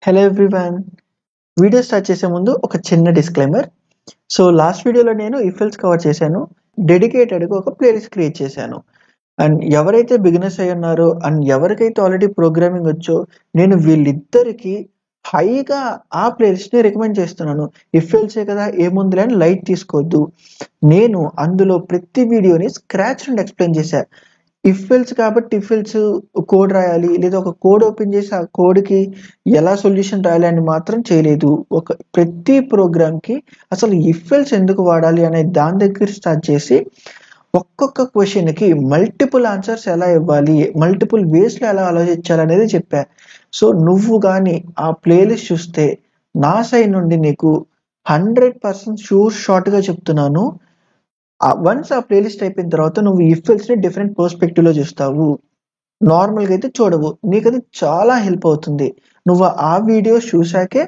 Hello everyone. Video start చేసే ముందు ఒక చిన్న డిస్క్లైమర్. సో లాస్ట్ వీడియోలో నేను ఇఫెల్స్ కవర్ చేశాను. డెడికేటెడ్గా ఒక ప్లేలిస్ట్ క్రియేట్ చేశాను. అండ్ ఎవరైతే బిగినర్స్ అయి ఉన్నారో అండ్ ఎవరికైతే ఆల్రెడీ ప్రోగ్రామింగ్ వచ్చో నేను వీళ్ళిద్దరికి హైగా ఆ ప్లేలిస్ట్ని రికమెండ్ చేస్తున్నాను. ఇఫెల్సే కదా ఏముందిలే అని లైట్ తీసుకోవద్దు. నేను అందులో ప్రతి వీడియోని స్క్రాచ్ నుండి ఎక్స్ప్లెయిన్ చేశాను. ఇఫెల్స్ కాబట్టి ఇఫెల్స్ కోడ్ రాయాలి లేదా ఒక కోడ్ ఓపెన్ చేసి ఆ కోడ్కి ఎలా సొల్యూషన్ రాయాలి అని మాత్రం చేయలేదు. ప్రతి ప్రోగ్రామ్కి అసలు ఇఫెల్స్ ఎందుకు వాడాలి అనే దాని దగ్గర స్టార్ట్ చేసి ఒక్కొక్క క్వశ్చన్కి మల్టిపుల్ ఆన్సర్స్ ఎలా ఇవ్వాలి, మల్టిపుల్ వేస్లో ఎలా ఆలోచించాలి అనేది చెప్పా. సో నువ్వు కానీ ఆ ప్లేలిస్ట్ చూస్తే నా సైడ్ నుండి నీకు 100% షార్ట్గా చెప్తున్నాను. వన్స్ ఆ ప్లేలిస్ట్ అయిపోయిన తర్వాత నువ్వు ఇఫెల్స్ని డిఫరెంట్ పర్స్పెక్టివ్లో చూస్తావు. నార్మల్గా అయితే చూడవు. నీకు అది చాలా హెల్ప్ అవుతుంది. నువ్వు ఆ వీడియోస్ చూసాకే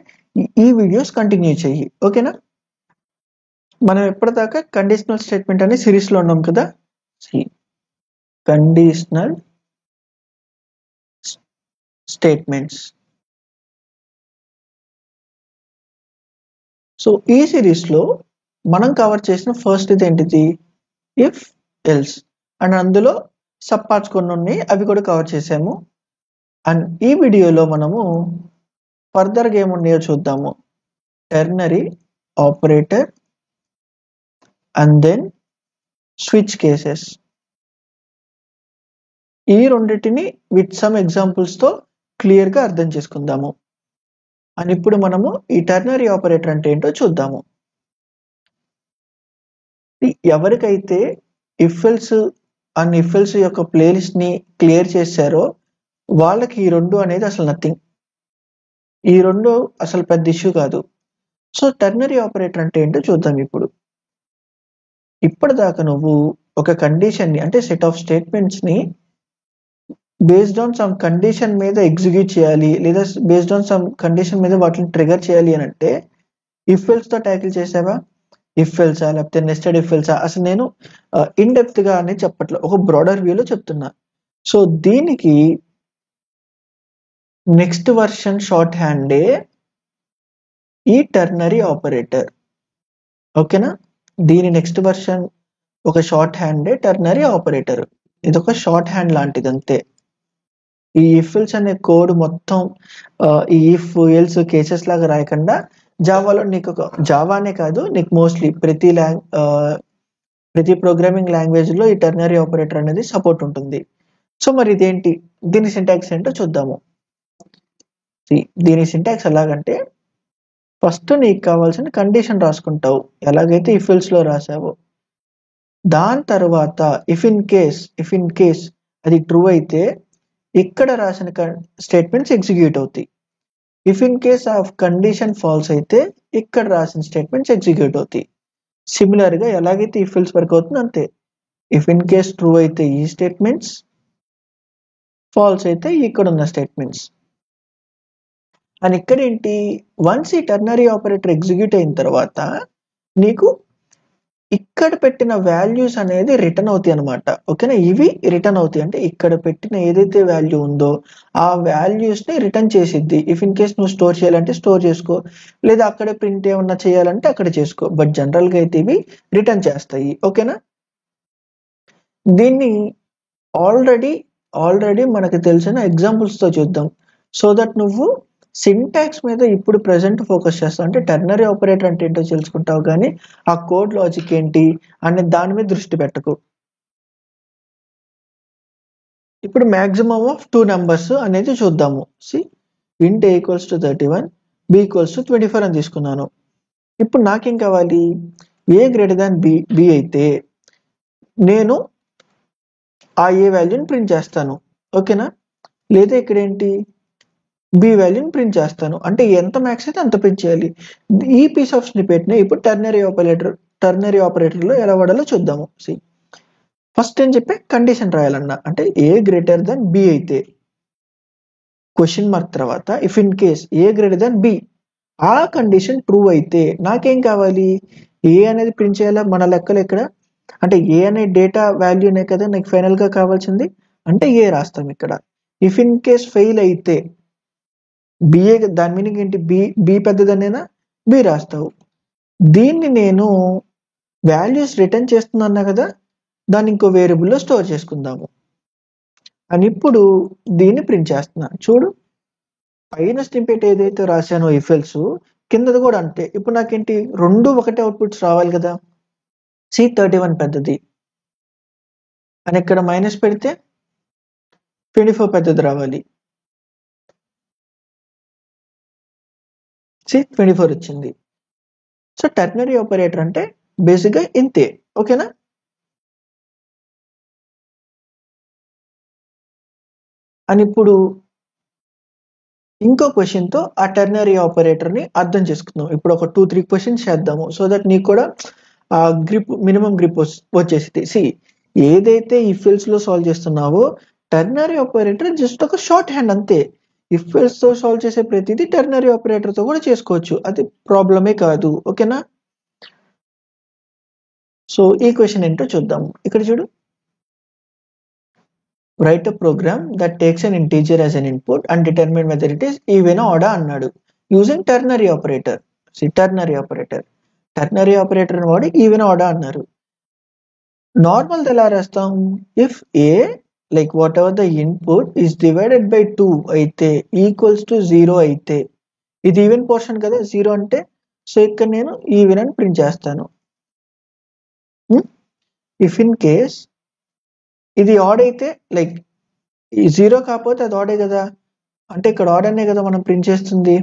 ఈ వీడియోస్ కంటిన్యూ చెయ్యి. ఓకేనా? మనం ఎప్పటిదాకా కండిషనల్ స్టేట్మెంట్ అనే సిరీస్లో ఉన్నాం కదా. Conditional statements. సో ఈ సిరీస్లో మనం కవర్ చేసిన ఫస్ట్ ఇది ఏంటిది? If else. అండ్ అందులో సబ్ పార్ట్స్ కొన్ని ఉన్నాయి, అవి కూడా కవర్ చేసాము. అండ్ ఈ వీడియోలో మనము ఫర్దర్గా ఏమున్నాయో చూద్దాము. Ternary operator and then switch cases. ఈ రెండింటిని విత్ సమ్ ఎగ్జాంపుల్స్తో క్లియర్గా అర్థం చేసుకుందాము. అండ్ ఇప్పుడు మనము ఈ టెర్నరీ ఆపరేటర్ అంటే ఏంటో చూద్దాము. ఎవరికైతే ఇఫెల్స్ అండ్ ఇఫెల్స్ యొక్క ప్లేలిస్ట్ని క్లియర్ చేశారో వాళ్ళకి ఈ రెండు అనేది అసలు నథింగ్. ఈ రెండు అసలు పెద్ద ఇష్యూ కాదు. సో టెర్నరీ ఆపరేటర్ అంటే ఏంటో చూద్దాం. ఇప్పటిదాకా నువ్వు ఒక కండిషన్ని అంటే సెట్ ఆఫ్ స్టేట్మెంట్స్ని బేస్డ్ ఆన్ సమ్ కండిషన్ మీద ఎగ్జిక్యూట్ చేయాలి లేదా బేస్డ్ ఆన్ సమ్ కండిషన్ మీద వాటిని ట్రిగర్ చేయాలి అని అంటే ఇఫెల్స్తో ట్యాకిల్ చేసావా? ఇఫెల్సా లేకపోతే నెస్టెడ్ ఇఫెల్సా? అసలు నేను ఇన్ డెప్త్గా అనేది చెప్పట్లేదు, ఒక బ్రాడర్ వ్యూలో చెప్తున్నా. సో దీనికి నెక్స్ట్ వర్షన్ షార్ట్ హ్యాండే ఈ టెర్నరీ ఆపరేటర్. ఓకేనా? దీని నెక్స్ట్ వర్షన్ ఒక షార్ట్ హ్యాండే టెర్నరీ ఆపరేటర్. ఇది ఒక షార్ట్ హ్యాండ్ లాంటిది అంతే. ఈ ఇఫెల్స్ అనే కోడ్ మొత్తం ఈ ఇఫ్ ఎల్స్ కేసెస్ లాగా రాయకుండా జావాలో నీకు జావానే కాదు, నీకు మోస్ట్లీ ప్రతి ప్రోగ్రామింగ్ లాంగ్వేజ్లో ఈ టెర్నరీ ఆపరేటర్ అనేది సపోర్ట్ ఉంటుంది. సో మరి ఇదేంటి, దీని సింటాక్స్ ఏంటో చూద్దాము. దీని సింటాక్స్ ఎలాగంటే ఫస్ట్ నీకు కావాల్సిన కండిషన్ రాసుకుంటావు ఎలాగైతే ఇఫెల్స్లో రాసావో. దాని తర్వాత ఇఫ్ ఇన్ కేస్ అది ట్రూ అయితే ఇక్కడ రాసిన స్టేట్మెంట్స్ ఎగ్జిక్యూట్ అవుతాయి. If in case of condition false అయితే ఇక్కడ రాసిన స్టేట్మెంట్స్ ఎగ్జిక్యూట్ అవుతాయి. సిమిలర్గా ఎలాగైతే ఇఫెల్స్ వర్క్ అవుతుంది అంతే. ఇఫ్ ఇన్ కేస్ ట్రూ అయితే ఈ స్టేట్మెంట్స్, ఫాల్స్ అయితే ఇక్కడ ఉన్న స్టేట్మెంట్స్. అండ్ ఇక్కడ ఏంటి, వన్స్ ఈ టెర్నరీ ఆపరేటర్ ఎగ్జిక్యూట్ అయిన తర్వాత నీకు ఇక్కడ పెట్టిన వాల్యూస్ అనేది రిటర్న్ అవుతాయి అనమాట. ఓకేనా? ఇవి రిటర్న్ అవుతాయి అంటే ఇక్కడ పెట్టిన ఏదైతే వాల్యూ ఉందో ఆ వాల్యూస్ని రిటర్న్ చేసిద్ది. ఇఫ్ ఇన్ కేస్ నువ్వు స్టోర్ చేయాలంటే స్టోర్ చేసుకో, లేదా అక్కడే ప్రింట్ ఏమన్నా చేయాలంటే అక్కడ చేసుకో. బట్ జనరల్గా అయితే ఇవి రిటర్న్ చేస్తాయి. ఓకేనా? దీన్ని ఆల్రెడీ మనకు తెలిసిన ఎగ్జాంపుల్స్తో చూద్దాం. సో దట్ నువ్వు సింటాక్స్ మీద ఇప్పుడు ప్రెసెంట్ ఫోకస్ చేస్తావు. అంటే టెర్నరీ ఆపరేటర్ అంటే ఏంటో తెలుసుకుంటావు, కానీ ఆ కోడ్ లాజిక్ ఏంటి అనే దాని మీద దృష్టి పెట్టకు. ఇప్పుడు మ్యాక్సిమం ఆఫ్ 2 నెంబర్స్ అనేది చూద్దాము. int a = 31, b = 24 అని తీసుకున్నాను. ఇప్పుడు నాకేం కావాలి? a > b అయితే నేను ఆ ఏ వాల్యూని ప్రింట్ చేస్తాను. ఓకేనా? లేదా ఇక్కడ ఏంటి, బి వాల్యూని ప్రింట్ చేస్తాను. అంటే ఎంత మ్యాక్స్ అయితే అంత ప్రింట్ చేయాలి. ఈ పీస్ ఆఫ్ స్నిపెట్ని ఇప్పుడు టెర్నరీ ఆపరేటర్లో ఎలా వాడాలో చూద్దాము. ఫస్ట్ ఏం చెప్పే కండిషన్ రాయాలన్నా అంటే a > b అయితే క్వశ్చన్ మార్క్ తర్వాత if in case a > b ఆ కండిషన్ ట్రూ అయితే నాకేం కావాలి? ఏ అనేది ప్రింట్ చేయాలా మన లెక్కలు ఇక్కడ. అంటే ఏ అనే డేటా వాల్యూనే కదా నాకు ఫైనల్గా కావాల్సింది, అంటే ఏ రాస్తాం ఇక్కడ. ఇఫ్ ఇన్ కేస్ ఫెయిల్ అయితే బిఏ దాని మీనింగ్ ఏంటి? బి పెద్దదనేనా? బి రాస్తావు. దీన్ని నేను వాల్యూస్ రిటర్న్ చేస్తున్నా కదా, దాన్ని ఇంకో వేరియబుల్లో స్టోర్ చేసుకుందాము. అని ఇప్పుడు దీన్ని ప్రింట్ చేస్తున్నా. చూడు, పైన స్నిప్పెట్ ఏదైతే రాశానో ఇఫ్ ఎల్స్, కిందది కూడా అంతే. ఇప్పుడు నాకేంటి, రెండు ఒకటే అవుట్పుట్స్ రావాలి కదా. C31 పెద్దది అని ఇక్కడ మైనస్ పెడితే 24 పెద్దది రావాలి. 24 వచ్చింది. సో టెర్నరీ ఆపరేటర్ అంటే బేసిక్గా ఇంతే. ఓకేనా? అని ఇప్పుడు ఇంకో క్వశ్చన్తో ఆ టెర్నరీ ఆపరేటర్ని అర్థం చేసుకుందాం. ఇప్పుడు ఒక 2-3 క్వశ్చన్స్ చేద్దాము, సో దట్ నీకు కూడా ఆ గ్రిప్, మినిమం గ్రిప్ వచ్చేసింది. ఏదైతే ఇఫ్ ఎల్స్ లో సాల్వ్ చేస్తున్నావో టెర్నరీ ఆపరేటర్ జస్ట్ ఒక షార్ట్ హ్యాండ్ అంతే. ఇఫ్ ఎల్స్ తో సాల్వ్ చేసే ప్రతిదీ టెర్నరీ ఆపరేటర్ తో కూడా చేసుకోవచ్చు, అది ప్రాబ్లమే కాదు. ఓకేనా? సో ఈ క్వశ్చన్ ఏంటో చూద్దాము. ఇక్కడ చూడు, write a program that takes an integer as an input and determine whether it is even or odd అన్నాడు using ternary operator. Ternary operator అని వాడి ఈవెన్ ఆర్ అన్నారు. నార్మల్ ఎలా రాస్తాం? If A like what ever the input is divided by 2 అయితే equals to 0 అయితే, ఇది even portion కదా 0 అంటే, సో ఇక్కడ నేను ఈవెన్ అని ప్రింట్ చేస్తాను. ఇఫ్ ఇన్ కేస్ ఇది ఆడ్ అయితే, లైక్ 0 కాకపోతే అది ఆడే కదా, అంటే ఇక్కడ ఆడ్ అనే కదా మనం ప్రింట్ చేస్తుంది,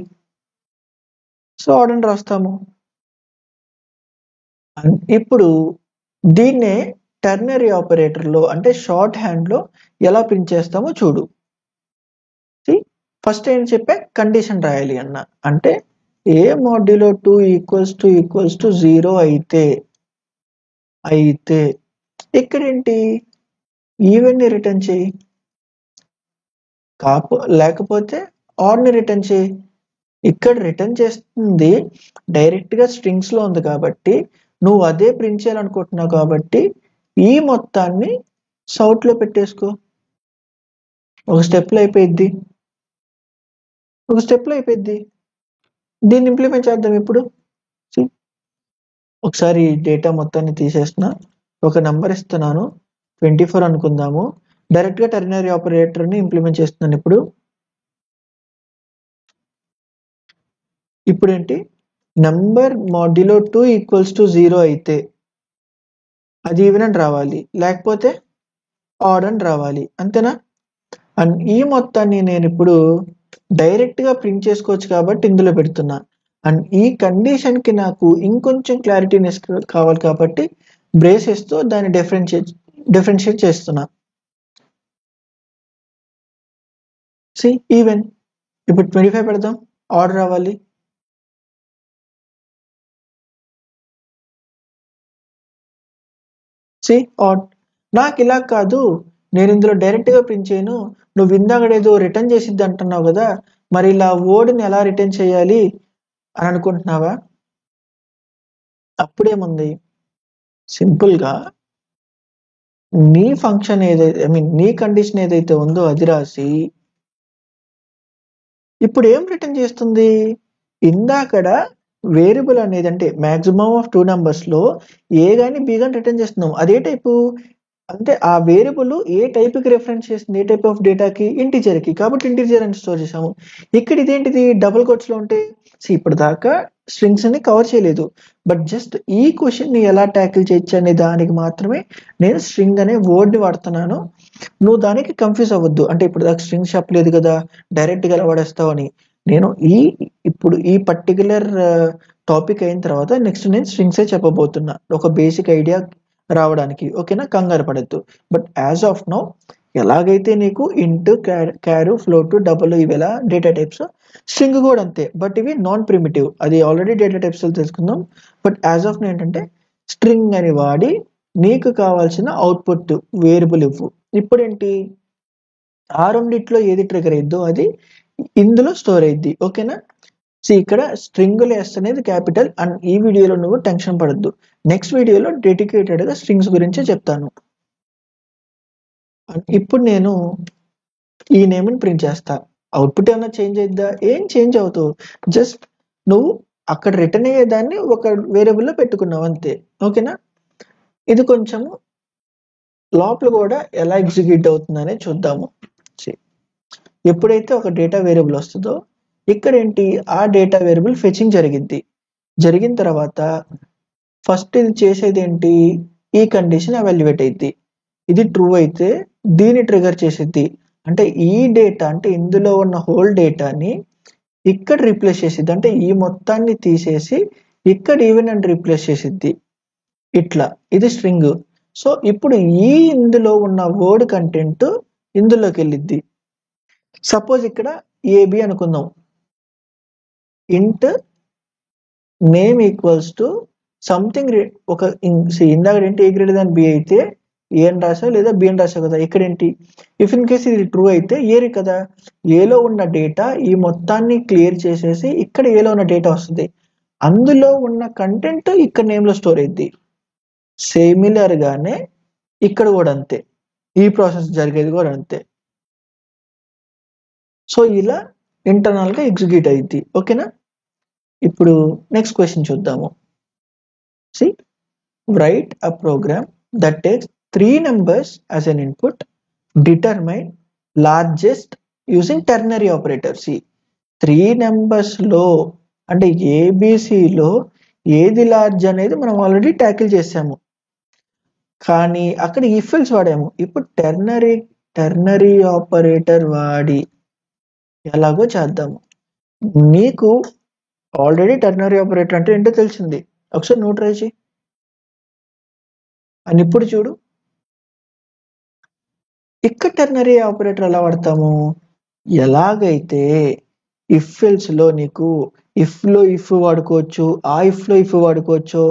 సో ఆడ్ అని రాస్తాము. ఇప్పుడు దీన్నే టెర్నరీ ఆపరేటర్లో అంటే షార్ట్ హ్యాండ్లో ఎలా ప్రింట్ చేస్తామో చూడు. ఫస్ట్ ఏం చెప్పా, కండిషన్ రాయాలి అన్న. అంటే ఏ మాడ్యులో 2 ఈక్వల్స్ టు 0 అయితే ఇక్కడేంటి ఈవెన్ని రిటర్న్ చేయి, లేకపోతే ఆడ్ని రిటర్న్ చేయి. ఇక్కడ రిటర్న్ చేస్తుంది డైరెక్ట్గా స్ట్రింగ్స్లో ఉంది కాబట్టి నువ్వు అదే ప్రింట్ చేయాలనుకుంటున్నావు కాబట్టి ఈ మొత్తాన్ని సౌట్లో పెట్టేసుకో. ఒక స్టెప్లో అయిపోయిద్ది. దీన్ని ఇంప్లిమెంట్ చేద్దాం. ఇప్పుడు ఒకసారి డేటా మొత్తాన్ని తీసేస్తున్నా, ఒక నెంబర్ ఇస్తున్నాను 24 అనుకుందాము. డైరెక్ట్గా టెర్నరీ ఆపరేటర్ని ఇంప్లిమెంట్ చేస్తున్నాను. ఇప్పుడు ఏంటి, నంబర్ మాడ్యులో 2 ఈక్వల్స్ టు 0 అయితే అది ఈవెన్ అని రావాలి, లేకపోతే ఆడ్ అని రావాలి, అంతేనా? అండ్ ఈ మొత్తాన్ని నేను ఇప్పుడు డైరెక్ట్గా ప్రింట్ చేసుకోవచ్చు కాబట్టి ఇందులో పెడుతున్నా. అండ్ ఈ కండిషన్కి నాకు ఇంకొంచెం క్లారిటీనెస్ కావాలి కాబట్టి బ్రేసెస్తో దాన్ని డిఫరెన్షియేట్ చేస్తున్నా. ఈవెన్ ఇప్పుడు 25 పెడదాం, ఆడ్ రావాలి. ఆడ్. నాకు ఇలా కాదు, నేను ఇందులో డైరెక్ట్గా ప్రింట్ చేయను, నువ్వు ఇందాకడేదో రిటర్న్ చేసిద్ది అంటున్నావు కదా, మరి ఇలా వర్డ్ని ఎలా రిటర్న్ చేయాలి అని అనుకుంటున్నావా? అప్పుడేముంది, సింపుల్గా నీ ఫంక్షన్ ఏదైతే, నీ కండిషన్ ఏదైతే ఉందో అది రాసి ఇప్పుడు ఏం రిటర్న్ చేస్తుంది, ఇందాకడ వేరియబుల్ అనేది అంటే మ్యాక్సిమం ఆఫ్ 2 నెంబర్స్లో ఏ కానీ బి కానీ రిటర్న్ చేస్తున్నాం. అదే టైపు అంటే ఆ వేరియబుల్ ఏ టైప్కి రెఫరెన్స్ చేస్తుంది, ఏ టైప్ ఆఫ్ డేటాకి, ఇంటీజర్కి, కాబట్టి ఇంటీజర్ అని స్టోర్ చేసాము. ఇక్కడ ఇదేంటిది, డబుల్ కోట్స్లో ఉంటే ఇప్పుడు దాకా స్ట్రింగ్స్ని కవర్ చేయలేదు, బట్ జస్ట్ ఈ క్వశ్చన్ని ఎలా ట్యాకిల్ చేయొచ్చు అనే దానికి మాత్రమే నేను స్ట్రింగ్ అనే వర్డ్ని వాడుతున్నాను. నువ్వు దానికి కన్ఫ్యూజ్ అవ్వద్దు, అంటే ఇప్పుడు దాకా స్ట్రింగ్స్ చెప్పలేదు కదా డైరెక్ట్గా ఎలా వాడేస్తావు అని. నేను ఇప్పుడు ఈ పర్టికులర్ టాపిక్ అయిన తర్వాత నెక్స్ట్ నేను స్ట్రింగ్సే చెప్పబోతున్నా, ఒక బేసిక్ ఐడియా రావడానికి. ఓకేనా? కంగారు పడద్దు. బట్ యాజ్ ఆఫ్ నౌ ఎలాగైతే నీకు ఇంటూ, క్యారు, ఫ్లోట్, డబుల్ ఇవేలా డేటా టైప్స్, స్ట్రింగ్ కూడా అంతే, బట్ ఇవి నాన్ ప్రిమిటివ్, అది ఆల్రెడీ డేటా టైప్స్ తెలుసుకుందాం. బట్ యాజ్ ఆఫ్ నౌ ఏంటంటే స్ట్రింగ్ అని వాడి నీకు కావాల్సిన అవుట్పుట్ వేరియబుల్ ఇవ్వు. ఇప్పుడేంటి, ఆ రెండిట్లో ఏది ట్రిగర్ అయిద్దో అది ఇందులో స్టోర్ అయ్యిద్ది. ఓకేనా? ఇక్కడ స్ట్రింగ్ ఎస్ అనేది క్యాపిటల్. అండ్ ఈ వీడియోలో నువ్వు టెన్షన్ పడద్దు, నెక్స్ట్ వీడియోలో డెడికేటెడ్గా స్ట్రింగ్స్ గురించి చెప్తాను. ఇప్పుడు నేను ఈ నేమ్ని ప్రింట్ చేస్తా. అవుట్పుట్ ఏమైనా చేంజ్ అయిద్దా? ఏం చేంజ్ అవుతావు. జస్ట్ నువ్వు అక్కడ రిటర్న్ అయ్యేదాన్ని ఒక వేరియబుల్లో పెట్టుకున్నావు అంతే. ఓకేనా? ఇది కొంచెము లోపల కూడా ఎలా ఎగ్జిక్యూట్ అవుతుందనే చూద్దాము. ఎప్పుడైతే ఒక డేటా వేరియబుల్ వస్తుందో ఇక్కడ ఏంటి, ఆ డేటా వేరియబుల్ ఫెచింగ్ జరిగిద్ది. జరిగిన తర్వాత ఫస్ట్ ఇది చేసేది ఏంటి, ఈ కండిషన్ ఎవాల్యుయేట్ అయింది. ఇది ట్రూ అయితే దీన్ని ట్రిగర్ చేసిద్ది. అంటే ఈ డేటా, అంటే ఇందులో ఉన్న హోల్ డేటాని ఇక్కడ రీప్లేస్ చేసిద్ది. అంటే ఈ మొత్తాన్ని తీసేసి ఇక్కడ ఈవెన్ అండ్ రీప్లేస్ చేసిద్ది. ఇట్లా ఇది స్ట్రింగ్. సో ఇప్పుడు ఈ ఇందులో ఉన్న వర్డ్ కంటెంట్ ఇందులోకి వెళ్ళిద్ది. సపోజ్ ఇక్కడ ఏబి అనుకుందాం. ఇంట్ నేమ్ ఈక్వల్స్ టు సంథింగ్, ఒక ఇందాక ఏంటి, ఏ గ్రేటర్ దాన్ బి అయితే ఏ అని రాసావు లేదా బి అని రాసావు కదా. ఇక్కడ ఏంటి, ఇఫ్ ఇన్ కేస్ ఇది ట్రూ అయితే ఏరి కదా, ఏలో ఉన్న డేటా ఈ మొత్తాన్ని క్లియర్ చేసేసి ఇక్కడ ఏలో ఉన్న డేటా వస్తుంది. అందులో ఉన్న కంటెంట్ ఇక్కడ నేమ్లో స్టోర్ అయింది. సిమిలర్ గానే ఇక్కడ కూడా అంతే, ఈ ప్రాసెస్ జరిగేది కూడా అంతే. సో ఇలా ఇంటర్నల్ గా ఎగ్జిక్యూట్ అయింది. ఓకేనా? ఇప్పుడు నెక్స్ట్ క్వశ్చన్ చూద్దాము. C, write a program that takes 3 numbers as an input, determine largest using ternary operator. See, 3 numbers లో అంటే ఏబిసిలో ఏది లార్జ్ అనేది మనం ఆల్రెడీ ట్యాకిల్ చేసాము, కానీ అక్కడ ఇఫ్ ఎల్స్ వాడాము. ఇప్పుడు టెర్నరీ ఆపరేటర్ వాడి ఎలాగో చేద్దాము. నీకు ఆల్రెడీ టెర్నరీ ఆపరేటర్ అంటే ఏంటో తెలిసింది, ఒకసారి నువ్వు ట్రై చేయి. అని ఇప్పుడు చూడు, ఇక్కడ టెర్నరీ ఆపరేటర్ ఎలా వాడతాము, ఎలాగైతే ఇఫ్ ఎల్స్ లో నీకు ఇఫ్ లో ఇఫ్ వాడుకోవచ్చు, ఆ ఇఫ్ లో ఇఫ్ వాడుకోవచ్చు,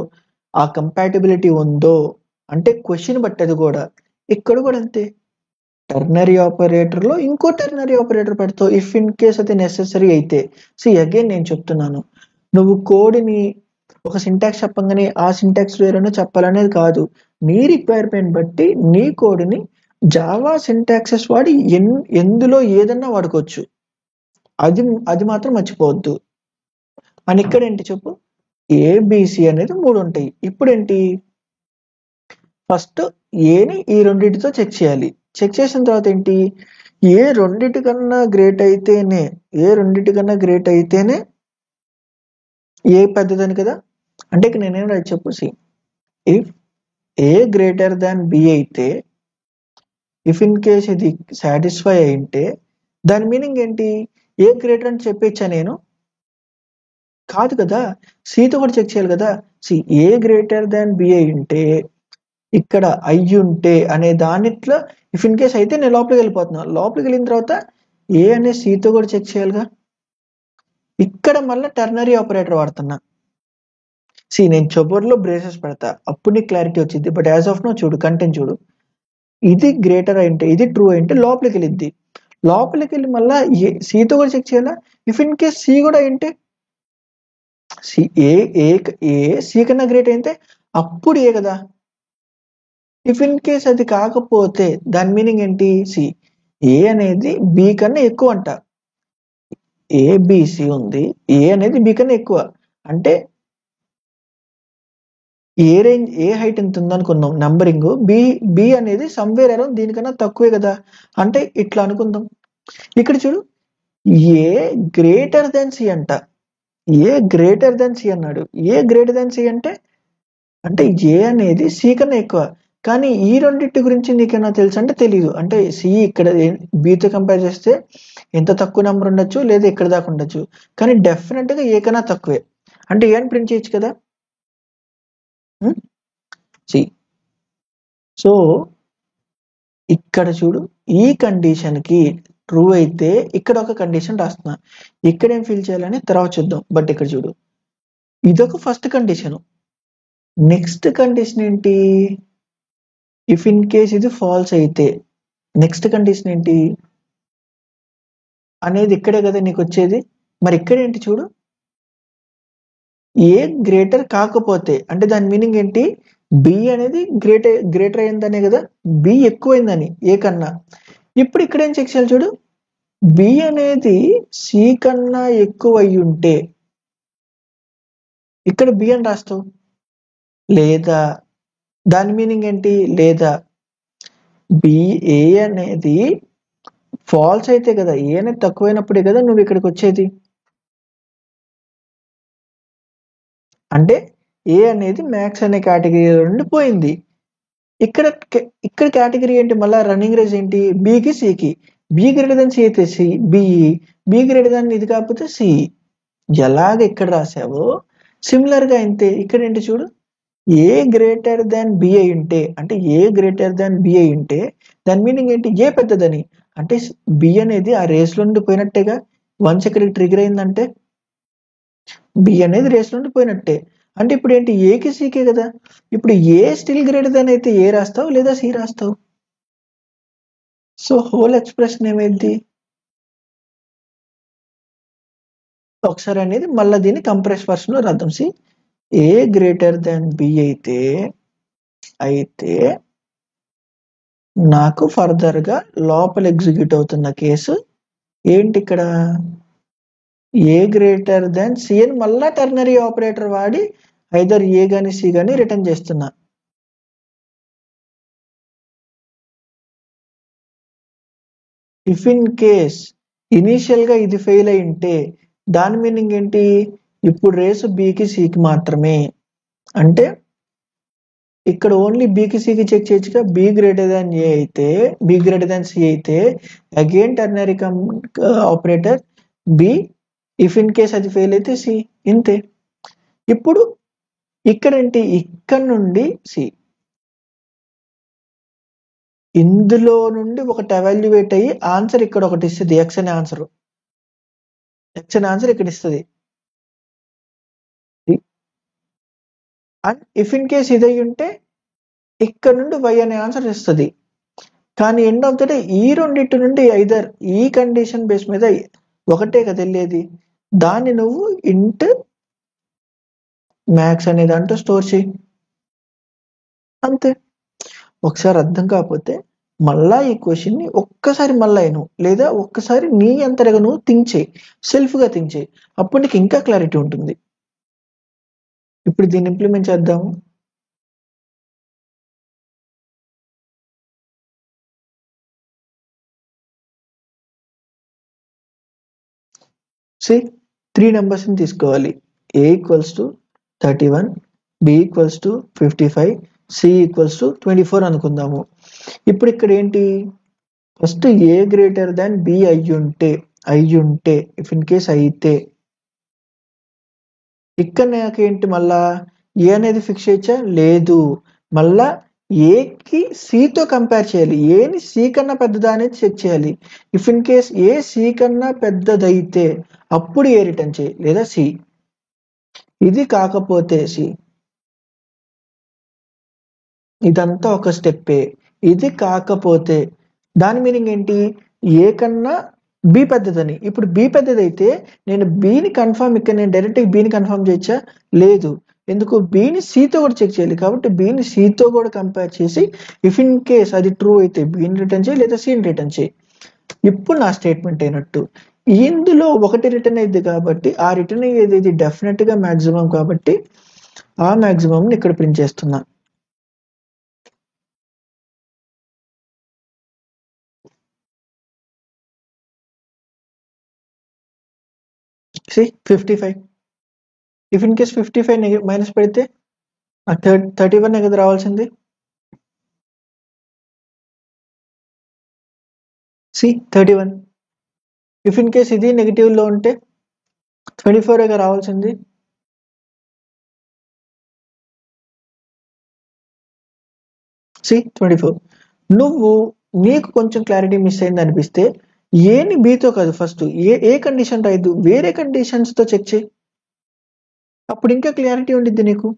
ఆ కంపాటిబిలిటీ ఉందో అంటే క్వశ్చన్ బట్టి అది కూడా, ఇక్కడ కూడా అంతే. టెర్నరీ ఆపరేటర్ లో ఇంకో టెర్నరీ ఆపరేటర్ పెడతావు ఇఫ్ ఇన్ కేస్ అది నెసెసరీ అయితే. సి అగైన్ నేను చెప్తున్నాను, నువ్వు కోడ్ని ఒక సింటాక్స్ చెప్పంగానే ఆ సింటాక్స్ వేరేనో చెప్పాలనేది కాదు. నీ రిక్వైర్మెంట్ బట్టి నీ కోడ్ని జావా సింటాక్సెస్ వాడి ఎందులో ఏదన్నా వాడుకోవచ్చు. అది మాత్రం మర్చిపోవద్దు. అని ఇక్కడ ఏంటి చెప్పు, ఏబిసి అనేది 3 ఉంటాయి. ఇప్పుడు ఏంటి, ఫస్ట్ ఏని ఈ రెండింటితో చెక్ చేయాలి. చెక్ చేసిన తర్వాత ఏంటి, ఏ రెండింటికన్నా గ్రేట్ అయితేనే ఏ పెద్దదని కదా. అంటే ఇక్కడ నేనేం రాయి చెప్పు, C if A greater than B అయితే, ఇఫ్ ఇన్ కేస్ ఇది సాటిస్ఫై అయింటే దాని మీనింగ్ ఏంటి, ఏ గ్రేటర్ అని చెప్పేచ్చా నేను? కాదు కదా, సితో కూడా చెక్ చేయాలి కదా. సి ఏ గ్రేటర్ దాన్ బి అయింటే ఇక్కడ అయ్యుంటే అనే దానిట్లో ఇఫ్ ఇన్ కేస్ అయితే నేను లోపలికి వెళ్ళిపోతున్నా. లోపలికి వెళ్ళిన తర్వాత ఏ అనే సితో కూడా చెక్ చేయాలిగా. ఇక్కడ మళ్ళీ టెర్నరీ ఆపరేటర్ వాడుతున్నా. సి నేను చివరిలో బ్రేసెస్ పెడతా, అప్పుడు నీకు క్లారిటీ వచ్చింది. బట్ యాజ్ ఆఫ్ నో చూడు, కంటెంట్ చూడు, ఇది గ్రేటర్ అయింటే, ఇది ట్రూ అయింటే లోపలికి వెళ్ళిద్ది. లోపలికి వెళ్ళి మళ్ళీ సితో కూడా చెక్ చేయాలా. ఇఫ్ ఇన్ కేస్ సి కూడా అయింటే, సి ఏ సి కన్నా గ్రేట్ అయితే అప్పుడు ఏ కదా. ఇఫ్ ఇన్ కేస్ అది కాకపోతే దాని మీనింగ్ ఏంటి, సి ఏ అనేది బి కన్నా ఎక్కువ అంట. ఏబిసి ఉంది, ఏ అనేది బి కన్నా ఎక్కువ అంటే ఏ రేంజ్, ఏ హైట్ ఎంత ఉందనుకున్నాం నంబరింగ్, బి అనేది సమ్వేర్ అరౌండ్ దీనికన్నా తక్కువే కదా. అంటే ఇట్లా అనుకుందాం. ఇక్కడ చూడు, ఏ గ్రేటర్ దెన్ సి అంట, ఏ గ్రేటర్ దెన్ సి అన్నాడు. ఏ గ్రేటర్ దెన్ సి అంటే ఏ అనేది సి కన్నా ఎక్కువ. కానీ ఈ రెండింటి గురించి నీకైనా తెలుసు అంటే తెలియదు. అంటే సి ఇక్కడ బితో కంపేర్ చేస్తే ఎంత తక్కువ నెంబర్ ఉండొచ్చు, లేదా ఇక్కడ దాకా ఉండొచ్చు, కానీ డెఫినెట్ గా ఏ కన్నా తక్కువే. అంటే ఏ అని ప్రింట్ చేయొచ్చు కదా. సి సో ఇక్కడ చూడు, ఈ కండిషన్ కి ట్రూ అయితే ఇక్కడ ఒక కండిషన్ రాస్తున్నా, ఇక్కడ ఏం ఫిల్ చేయాలని తర్వాత చూద్దాం. బట్ ఇక్కడ చూడు, ఇదొక ఫస్ట్ కండిషన్. నెక్స్ట్ కండిషన్ ఏంటి, ఇఫ్ ఇన్ కేస్ ఇది ఫాల్స్ అయితే నెక్స్ట్ కండిషన్ ఏంటి అనేది ఇక్కడే కదా నీకు వచ్చేది. మరి ఇక్కడ ఏంటి చూడు, ఏ గ్రేటర్ కాకపోతే అంటే దాని మీనింగ్ ఏంటి, బి అనేది గ్రేటర్ అయిందనే కదా, బి ఎక్కువైందని ఏ కన్నా. ఇప్పుడు ఇక్కడ ఏం చెక్ చేయాలి చూడు, బి అనేది సి కన్నా ఎక్కువ అయి ఉంటే ఇక్కడ బి అని రాస్తావు, లేదా దాని మీనింగ్ ఏంటి, లేదా ఏ అనేది ఫాల్స్ అయితే కదా, ఏ అనేది తక్కువైనప్పుడే కదా నువ్వు ఇక్కడికి వచ్చేది. అంటే ఏ అనేది మ్యాక్స్ అనే కేటగిరీ నుండి పోయింది. ఇక్కడ ఇక్కడ కేటగిరీ ఏంటి, మళ్ళీ రన్నింగ్ రేస్ ఏంటి, బికి సికి. బి గ్రేటర్ దాన్ సి అయితే సి బిఈ, బి గ్రేటర్ దాన్ ఇది కాకపోతే సిఈ. ఎలాగ ఇక్కడ రాసావో సిమిలర్ గా అంతే ఇక్కడ ఏంటి చూడు, ఏ గ్రేటర్ దాన్ బి అయి ఉంటే, అంటే ఏ గ్రేటర్ దాన్ బి అయి ఉంటే దాని మీనింగ్ ఏంటి, ఏ పెద్దదని. అంటే బి అనేది ఆ రేస్ లో నుండి పోయినట్టేగా. వన్స్ ఇక్కడికి ట్రిగర్ అయిందంటే బి అనేది రేస్ నుండి పోయినట్టే. అంటే ఇప్పుడు ఏంటి, ఏకి సీకే కదా. ఇప్పుడు ఏ స్టిల్ గ్రేటర్ దాన్ అయితే ఏ రాస్తావు లేదా సి రాస్తావు. సో హోల్ ఎక్స్ప్రెషన్ ఏమైంది, ఒకసారి అనేది మళ్ళీ దీన్ని కంప్రెస్ వర్షన్ లో రాద్దాం. సి ఏ గ్రేటర్ దాన్ బి అయితే నాకు ఫర్దర్ గా లోపల ఎగ్జిక్యూట్ అవుతున్న కేసు ఏంటి, ఇక్కడ ఏ గ్రేటర్ దాన్ సి అని మళ్ళా టెర్నరీ ఆపరేటర్ వాడి ఐదర్ ఏ గాని సి గాని రిటర్న్ చేస్తున్నా. ఇఫ్ ఇన్ కేస్ ఇనీషియల్ గా ఇది ఫెయిల్ అయి ఉంటే దాని మీనింగ్ ఏంటి, ఇప్పుడు రేసు బికి సికి మాత్రమే. అంటే ఇక్కడ ఓన్లీ బికి సికి చెక్ చేయొచ్చుగా. బి గ్రేటర్ దాన్ ఏ అయితే, బి గ్రేటర్ దాన్ సి అయితే again ternary operator B, if in case అది ఫెయిల్ అయితే సి, ఇంతే. ఇప్పుడు ఇక్కడ ఏంటి, ఇక్కడ నుండి సి, ఇందులో నుండి ఒకటి ఎవాల్యుయేట్ అయ్యి ఆన్సర్ ఇక్కడ ఒకటి ఇస్తుంది, ఎక్స్ అనే ఆన్సర్. ఎక్స్ అనే ఆన్సర్ ఇక్కడ ఇస్తుంది. అండ్ ఇఫ్ ఇన్ కేస్ ఇది అయి ఉంటే ఇక్కడ నుండి వై అనే ఆన్సర్ ఇస్తుంది. కానీ ఎండ్ ఆఫ్ ద డే ఈ రెండింటి నుండి ఐదర్ ఈ కండిషన్ బేస్ మీద ఒకటే కదా వెళ్ళేది, దాన్ని నువ్వు ఇంట్ మ్యాక్స్ అనే దాంట్లో స్టోర్ చేయి, అంతే. ఒకసారి అర్థం కాకపోతే మళ్ళా ఈ క్వశ్చన్ ని ఒక్కసారి మళ్ళా లేదా ఒక్కసారి నీ అంతరగా నువ్వు థింక్ చేయి, సెల్ఫ్ గా థింక్ చేయి, అప్పుడు నీకు ఇంకా క్లారిటీ ఉంటుంది. ఇప్పుడు దీన్ని ఇంప్లిమెంట్ చేద్దాము. సి 3 నెంబర్స్ ని తీసుకోవాలి. A equals to 31, B equals to 55, C equals to 24 అనుకుందాము. ఇప్పుడు ఇక్కడ ఏంటి, first A greater than B అయ్యుంటే ఇఫ్ ఇన్ కేస్ అయితే ఇక్కడ నాకేంటి, మళ్ళా ఏ అనేది ఫిక్స్ చేయొచ్చా, లేదు. మళ్ళా ఏకి సితో కంపేర్ చేయాలి, ఏని సి కన్నా పెద్దదా అనేది చెక్ చేయాలి. If in case A C కన్నా పెద్దదైతే అప్పుడు ఏ రిటర్న్ చేయి, లేదా సి. ఇది కాకపోతే సి, ఇదంతా ఒక స్టెప్పే. ఇది కాకపోతే దాని మీనింగ్ ఏంటి, ఏ కన్నా బి పెద్దదని. ఇప్పుడు బి పెద్దదైతే నేను బిని కన్ఫర్మ్, ఇక్కడ నేను డైరెక్ట్ బిని కన్ఫర్మ్ చేయొచ్చా, లేదు. ఎందుకు, బిని సితో కూడా చెక్ చేయాలి. కాబట్టి బిని సితో కూడా కంపేర్ చేసి ఇఫ్ ఇన్ కేస్ అది ట్రూ అయితే బిని రిటర్న్ చేయి, లేదా సిని రిటర్న్ చేయి. ఇప్పుడు నా స్టేట్మెంట్ అయినట్టు. ఇందులో ఒకటి రిటర్న్ అయ్యింది కాబట్టి ఆ రిటర్న్ అయ్యేది డెఫినెట్ గా మాక్సిమం, కాబట్టి ఆ మాక్సిమం ని ఇక్కడ ప్రింట్ చేస్తున్నా. See 55. If in case 55 minus పెడితే 31 కదా రావాల్సింది. సి 31. ఇఫ్ ఇన్ కేస్ ఇది నెగిటివ్ లో ఉంటే 24 రావాల్సింది. సి 24. నువ్వు నీకు కొంచెం క్లారిటీ మిస్ అయింది అనిపిస్తే ఏని బితో కాదు, ఫస్ట్ ఏ కండిషన్ రాయద్దు, వేరే కండిషన్స్ తో చెక్ చేయి, అప్పుడు ఇంకా క్లారిటీ ఉండిద్ది నీకు.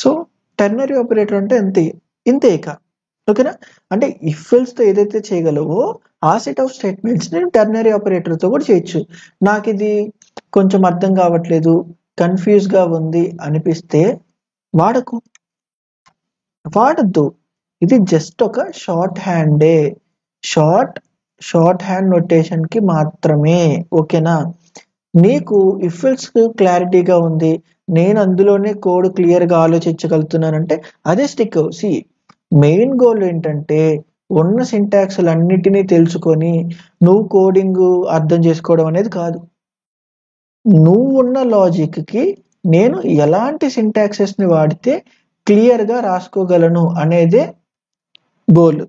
సో టెర్నరీ ఆపరేటర్ అంటే ఇంతే ఇక, ఓకేనా. అంటే ఇఫ్ ఎల్స్ తో ఏదైతే చేయగలవో ఆ సెట్ ఆఫ్ స్టేట్మెంట్స్ ని టెర్నరీ ఆపరేటర్ తో కూడా చేయొచ్చు. నాకు ఇది కొంచెం అర్థం కావట్లేదు, కన్ఫ్యూజ్ గా ఉంది అనిపిస్తే వాడద్దు. ఇది జస్ట్ ఒక షార్ట్ హ్యాండే. షార్ట్ హ్యాండ్ నొటేషన్ కి మాత్రమే. ఓకేనా? నీకు ఇఫ్ఎల్స్ క్లారిటీగా ఉంది, నేను అందులోనే కోడ్ క్లియర్ గా ఆలోచించగలుగుతున్నానంటే అదే స్టిక్ అవ్వు. సి మెయిన్ గోల్ ఏంటంటే ఉన్న సింటాక్స్ అన్నిటినీ తెలుసుకొని నువ్వు కోడింగ్ అర్థం చేసుకోవడం అనేది కాదు. నువ్వు ఉన్న లాజిక్ కి నేను ఎలాంటి సింటాక్సెస్ ని వాడితే క్లియర్ గా రాసుకోగలను అనేదే గోల్.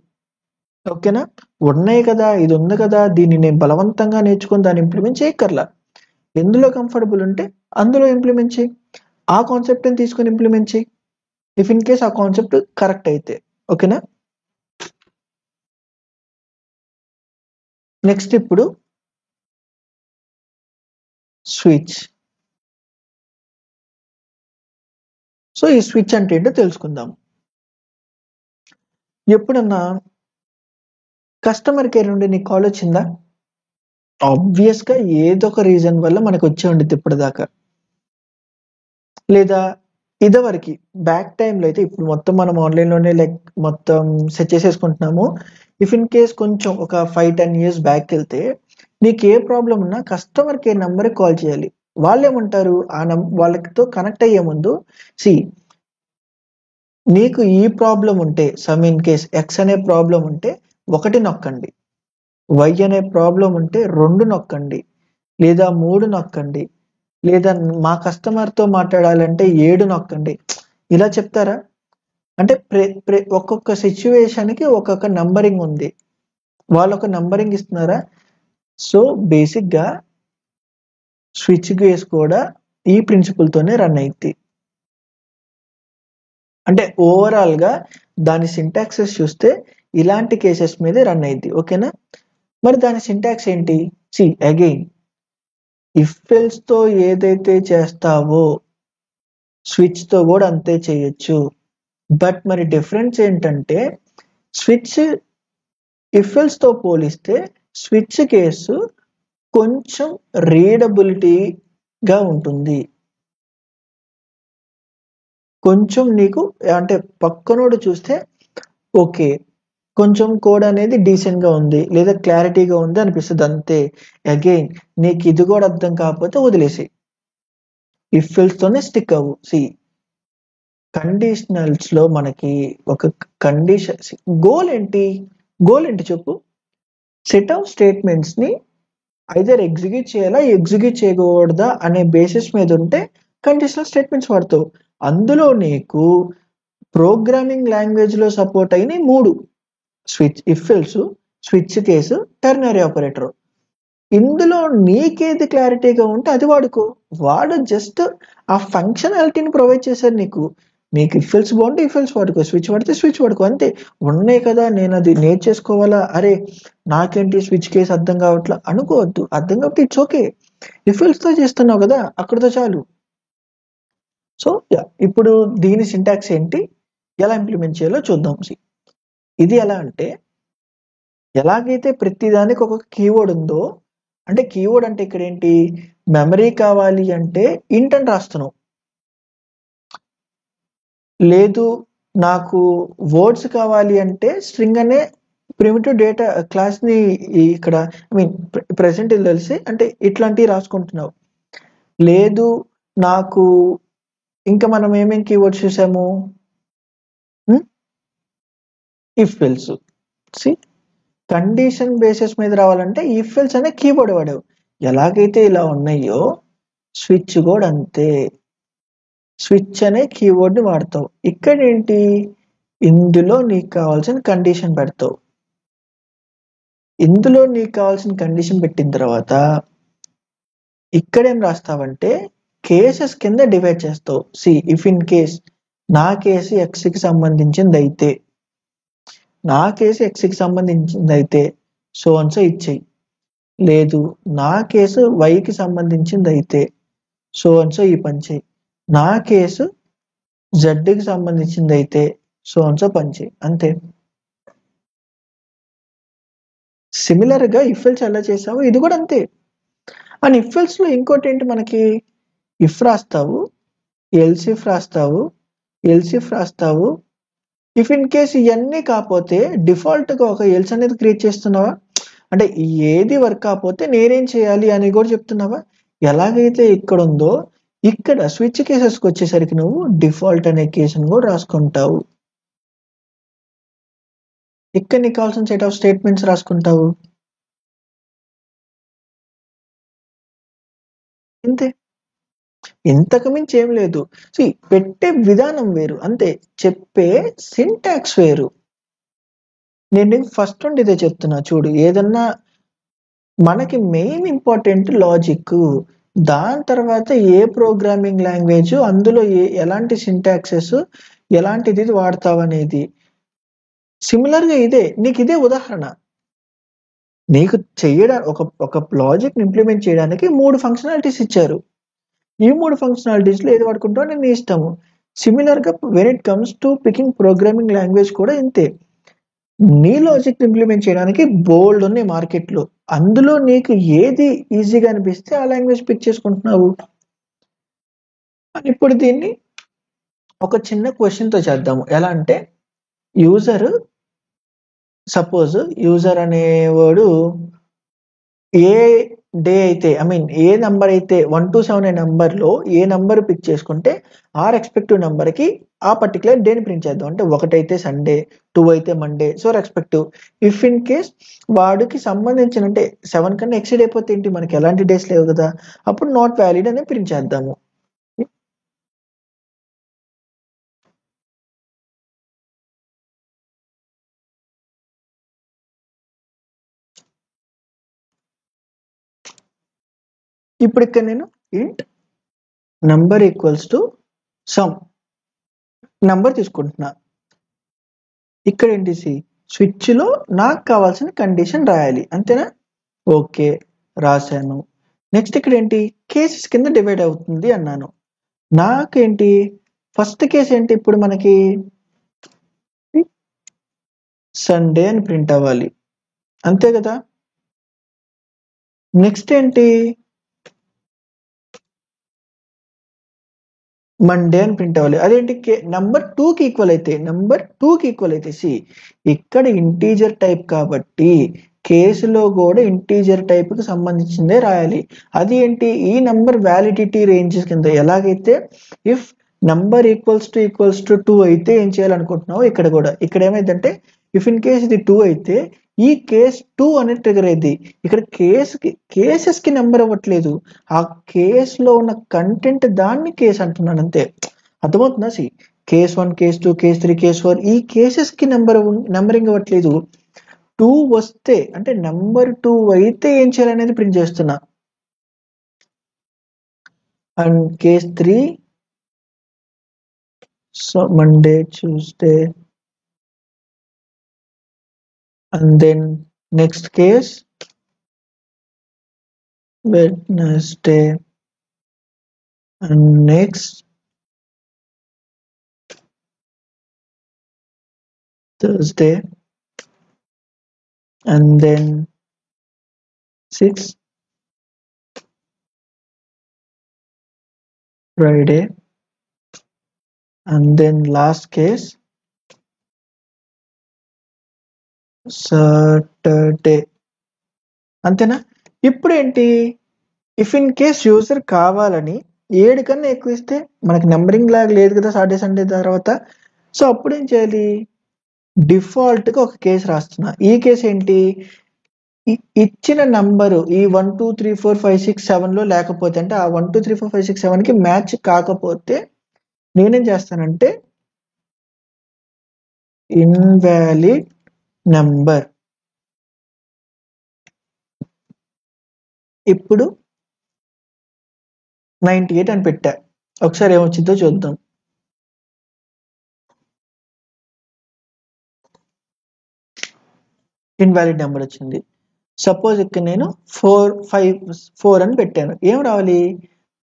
ఓకేనా? ఉన్నాయి కదా, ఇది ఉంది కదా, దీన్ని నేను బలవంతంగా నేర్చుకొని దాన్ని ఇంప్లిమెంట్ చేయక్కర్లా. ఎందులో కంఫర్టబుల్ ఉంటే అందులో ఇంప్లిమెంట్ చేయి. ఆ కాన్సెప్ట్ని తీసుకొని ఇంప్లిమెంట్ చేయి, ఇఫ్ ఇన్ కేస్ ఆ కాన్సెప్ట్ కరెక్ట్ అయితే. ఓకేనా? నెక్స్ట్ ఇప్పుడు స్విచ్. సో ఈ స్విచ్ అంటే ఏంటో తెలుసుకుందాం. ఎప్పుడన్నా కస్టమర్ కేర్ నుండి నీకు కాల్ వచ్చిందా? ఆబ్వియస్ గా ఏదో ఒక రీజన్ వల్ల మనకు వచ్చే ఉండిద్ది ఇప్పటిదాకా. లేదా ఇదివరకు బ్యాక్ టైంలో అయితే, ఇప్పుడు మొత్తం మనం ఆన్లైన్లోనే లైక్ మొత్తం సెట్ చేసేసుకుంటున్నాము. ఇఫ్ ఇన్ కేస్ కొంచెం ఒక 5-10 years బ్యాక్ వెళ్తే నీకు ఏ ప్రాబ్లం ఉన్నా కస్టమర్ కేర్ నెంబర్కి కాల్ చేయాలి. వాళ్ళు ఏమంటారు, వాళ్ళతో కనెక్ట్ అయ్యే ముందు, సి నీకు ఈ ప్రాబ్లం ఉంటే, సమ్ ఇన్ కేస్ ఎక్స్ అనే ప్రాబ్లం ఉంటే 1 నొక్కండి, వై అనే ప్రాబ్లం ఉంటే 2 నొక్కండి, లేదా 3 నొక్కండి, లేదా మా కస్టమర్తో మాట్లాడాలంటే 7 నొక్కండి. ఇలా చెప్తారా? అంటే ఒక్కొక్క సిచ్యువేషన్కి ఒక్కొక్క నంబరింగ్ ఉంది, వాళ్ళు ఒక నంబరింగ్ ఇస్తున్నారా? సో బేసిక్గా స్విచ్ కేస్ కూడా ఈ ప్రిన్సిపల్తోనే రన్ అయింది. అంటే ఓవరాల్గా దాని సింటాక్సెస్ చూస్తే ఇలాంటి కేసెస్ మీదే రన్ అయింది. ఓకేనా? మరి దాని సింటాక్స్ ఏంటి? సి అగైన్ ఇఫ్ ఎల్స్ తో ఏదైతే చేస్తావో స్విచ్ తో కూడా అంతే చేయొచ్చు. బట్ మరి డిఫరెన్స్ ఏంటంటే స్విచ్ ఇఫ్ ఎల్స్ తో పోలిస్తే స్విచ్ కేసు కొంచెం రీడబిలిటీగా ఉంటుంది. కొంచెం నీకు అంటే పక్కనోడు చూస్తే ఓకే, కొంచెం కోడ్ అనేది డీసెంట్ గా ఉంది లేదా క్లారిటీగా ఉంది అనిపిస్తుంది అంతే. అగైన్ నీకు ఇది కూడా అర్థం కాకపోతే వదిలేసి ఇఫ్ ఎల్స్ తోనే స్టిక్ అవ్వు. సి కండిషనల్స్ లో మనకి ఒక కండిషన్ గోల్ ఏంటి చెప్పు? సెట్ ఆఫ్ స్టేట్మెంట్స్ ని ఐదర్ ఎగ్జిక్యూట్ చేయాలా ఎగ్జిక్యూట్ చేయకూడదా అనే బేసిస్ మీద ఉంటే కండిషనల్ స్టేట్మెంట్స్ వాడతావు. అందులో నీకు ప్రోగ్రామింగ్ లాంగ్వేజ్ లో సపోర్ట్ అయిన 3: switch, if else, switch case, ternary operator. ఇందులో నీకేది క్లారిటీగా ఉంటే అది వాడుకో. వాడు జస్ట్ ఆ ఫంక్షనాలిటీని ప్రొవైడ్ చేశారు నీకు. నీకు ఇఫ్ ఎల్స్ బాగుంటే ఇఫ్ ఎల్స్ వాడుకో, స్విచ్ వాడితే స్విచ్ వాడుకో, అంతే. ఉన్నాయి కదా, నేను అది నేర్చేసుకోవాలా, అరే నాకేంటి స్విచ్ కేసు అర్థం కావట్లా అనుకోవద్దు. అర్థం కాబట్టి ఇట్స్ ఓకే, ఇఫ్ ఎల్స్ తో చేస్తున్నావు కదా, అక్కడితో చాలు. సో ఇప్పుడు దీని సింటాక్స్ ఏంటి, ఎలా ఇంప్లిమెంట్ చేయాలో చూద్దాం. ఇది ఎలా అంటే, ఎలాగైతే ప్రతిదానికి ఒక కీవర్డ్ ఉందో, అంటే కీవర్డ్ అంటే ఇక్కడ ఏంటి, మెమరీ కావాలి అంటే ఇంట్ అని రాస్తున్నావు, లేదు నాకు వర్డ్స్ కావాలి అంటే స్ట్రింగ్ అనే ప్రిమిటివ్ డేటా క్లాస్ ని ఇక్కడ ప్రెసెంట్ తెలిసి అంటే ఇట్లాంటివి రాసుకుంటున్నావు. లేదు నాకు ఇంకా మనం ఏమేం కీవర్డ్స్ చూసాము, if else. C condition basis మీద రావాలంటే ఇఫ్ ఎల్స్ అనే కీవర్డ్ వాడావు. ఎలాగైతే ఇలా ఉన్నాయో స్విచ్ కూడా అంతే, స్విచ్ అనే కీవర్డ్ ని వాడతావు. ఇక్కడ ఏంటి, ఇందులో నీకు కావాల్సిన కండిషన్ పెడతావు. ఇందులో నీకు కావాల్సిన కండిషన్ పెట్టిన తర్వాత ఇక్కడేం రాస్తావంటే కేసెస్ కింద డివైడ్ చేస్తావు. సి ఇఫ్ ఇన్ కేస్ నా కేసు ఎక్స్కి సంబంధించింది అయితే, నా కేసు ఎక్స్కి సంబంధించింది అయితే సో అన్సో ఇచ్చేయి. లేదు నా కేసు వైకి సంబంధించింది అయితే సో అన్సో ఈ పని చేయి. నా కేసు జడ్కి సంబంధించింది అయితే సో అన్సో పని చేయి, అంతే. సిమిలర్ గా ఇఫ్ ఎల్స్ ఎలా చేసావు ఇది కూడా అంతే. అండ్ ఇఫ్ ఎల్స్ లో ఇంకోటి ఏంటి, మనకి ఇఫ్ రాస్తావు, ఎల్స్ ఇఫ్ రాస్తావు, ఎల్స్ ఇఫ్ రాస్తావు, ఇఫ్ ఇన్ కేస్ ఇవన్నీ కాకపోతే డిఫాల్ట్గా ఒక ఎల్స్ అనేది క్రియేట్ చేస్తున్నావా? అంటే ఏది వర్క్ కాకపోతే నేనేం చేయాలి అని కూడా చెప్తున్నావా? ఎలాగైతే ఇక్కడ ఉందో ఇక్కడ స్విచ్ కేసెస్కి వచ్చేసరికి నువ్వు డిఫాల్ట్ అనే కేసును కూడా రాసుకుంటావు. ఇక్కడ నీకు కావాల్సిన సెట్ ఆఫ్ స్టేట్మెంట్స్ రాసుకుంటావు. ఇంతే, ఇంతకు మించి ఏం లేదు. పెట్టే విధానం వేరు అంతే, చెప్పే సింటాక్స్ వేరు. నేను ఫస్ట్ నుండి ఇదే చెప్తున్నా చూడు, ఏదన్నా మనకి మెయిన్ ఇంపార్టెంట్ లాజిక్, దాని తర్వాత ఏ ప్రోగ్రామింగ్ లాంగ్వేజ్, అందులో ఎలాంటి సింటాక్సెస్ ఎలాంటిది వాడతావు అనేది. సిమిలర్గా ఇదే, నీకు ఇదే ఉదాహరణ. నీకు చేయడానికి ఒక లాజిక్ ఇంప్లిమెంట్ చేయడానికి 3 ఫంక్షనాలిటీస్ ఇచ్చారు. ఈ 3 ఫంక్షనాలిటీస్లో ఏది వాడుకుంటావో నేను ఇష్టము. సిమిలర్గా when it comes to picking programming language కూడా ఇంతే. నీ లాజిక్ ఇంప్లిమెంట్ చేయడానికి బోల్డ్ ఉన్నాయి మార్కెట్లో, అందులో నీకు ఏది ఈజీగా అనిపిస్తే ఆ లాంగ్వేజ్ పిక్ చేసుకుంటున్నావు. ఇప్పుడు దీన్ని ఒక చిన్న క్వశ్చన్తో చేద్దాము. ఎలా అంటే, సపోజ్ యూజర్ అనేవాడు ఏ డే అయితే ఏ నంబర్ అయితే 1 to 7 అనే నంబర్లో ఏ నంబర్ పిక్ చేసుకుంటే ఆ రెస్పెక్టివ్ నంబర్కి ఆ పర్టికులర్ డేని ప్రింట్ చేద్దాం. అంటే 1 అయితే సండే, 2 అయితే Monday, so respective. If in case వాడికి సంబంధించిన అంటే 7 కన్నా ఎక్సీడ్ అయిపోతే ఏంటి, మనకి ఎలాంటి డేస్ లేవు కదా, అప్పుడు నాట్ వ్యాలిడ్ అని ప్రింట్ చేద్దాము. ఇప్పుడు ఇక్కడ నేను ఇంట్ number equals to some number తీసుకుంటున్నా. ఇక్కడ ఏంటి, స్విచ్లో నాకు కావాల్సిన కండిషన్ రాయాలి, అంతేనా? ఓకే, రాశాను. నెక్స్ట్ ఇక్కడ ఏంటి, కేసెస్ కింద డివైడ్ అవుతుంది అన్నాను. నాకేంటి ఫస్ట్ కేసు ఏంటి, ఇప్పుడు మనకి సండే అని ప్రింట్ అవ్వాలి, అంతే కదా. నెక్స్ట్ ఏంటి, మండే అని ప్రింట్ అవ్వాలి. అదేంటి, నంబర్ 2కి ఈక్వల్ అయితే ఇక్కడ ఇంటీజర్ టైప్ కాబట్టి కేసులో కూడా ఇంటీజర్ టైప్ కి సంబంధించిందే రాయాలి. అది ఏంటి, ఈ నంబర్ వ్యాలిడిటీ రేంజెస్ కింద. ఎలాగైతే ఇఫ్ నంబర్ ఈక్వల్స్ టు 2 అయితే ఏం చేయాలనుకుంటున్నావు, ఇక్కడ కూడా ఇక్కడ ఏమైందంటే ఇఫ్ ఇన్ కేస్ ఇది 2 అయితే ఈ కేస్ 2 అనేది ట్రిగర్ అయింది. ఇక్కడ కేసెస్ కి నెంబర్ ఇవ్వట్లేదు, ఆ కేసులో ఉన్న కంటెంట్ దాన్ని కేసు అంటున్నాను, అంతే. అర్థమవుతుందా? కేస్ 1, కేస్ 2, కేస్ 3, కేస్ 4 ఈ కేసెస్ కి నెంబరింగ్ ఇవ్వట్లేదు. 2 వస్తే అంటే నెంబర్ 2 అయితే ఏం చేయాలనేది ప్రింట్ చేస్తున్నా. And case 3 so Monday, Tuesday, and then next case Wednesday, and next Thursday, and then 6 Friday, and then last case Saturday, అంతేనా? ఇప్పుడు ఏంటి, ఇఫ్ ఇన్ కేస్ యూజర్ కావాలని 7 కన్నా ఎక్కువ ఇస్తే మనకి నెంబరింగ్ లాగా లేదు కదా సాటర్డే సండే తర్వాత. సో అప్పుడు ఏం చేయాలి, డిఫాల్ట్గా ఒక కేసు రాస్తున్నా. ఈ కేసు ఏంటి, ఇచ్చిన నంబరు ఈ 1 2 3 4 5 6 7లో లేకపోతే, అంటే ఆ 1 2 3 4 5 6 7కి మ్యాచ్ కాకపోతే నేనేం చేస్తానంటే ఇన్వాలిడ్ నెంబర్. ఇప్పుడు 98 అని పెట్టా, ఒకసారి ఏమొచ్చిందో చూద్దాం. ఇన్వాలిడ్ నెంబర్ వచ్చింది. సపోజ్ ఇక్కడ నేను 4 అని పెట్టాను, ఏం రావాలి,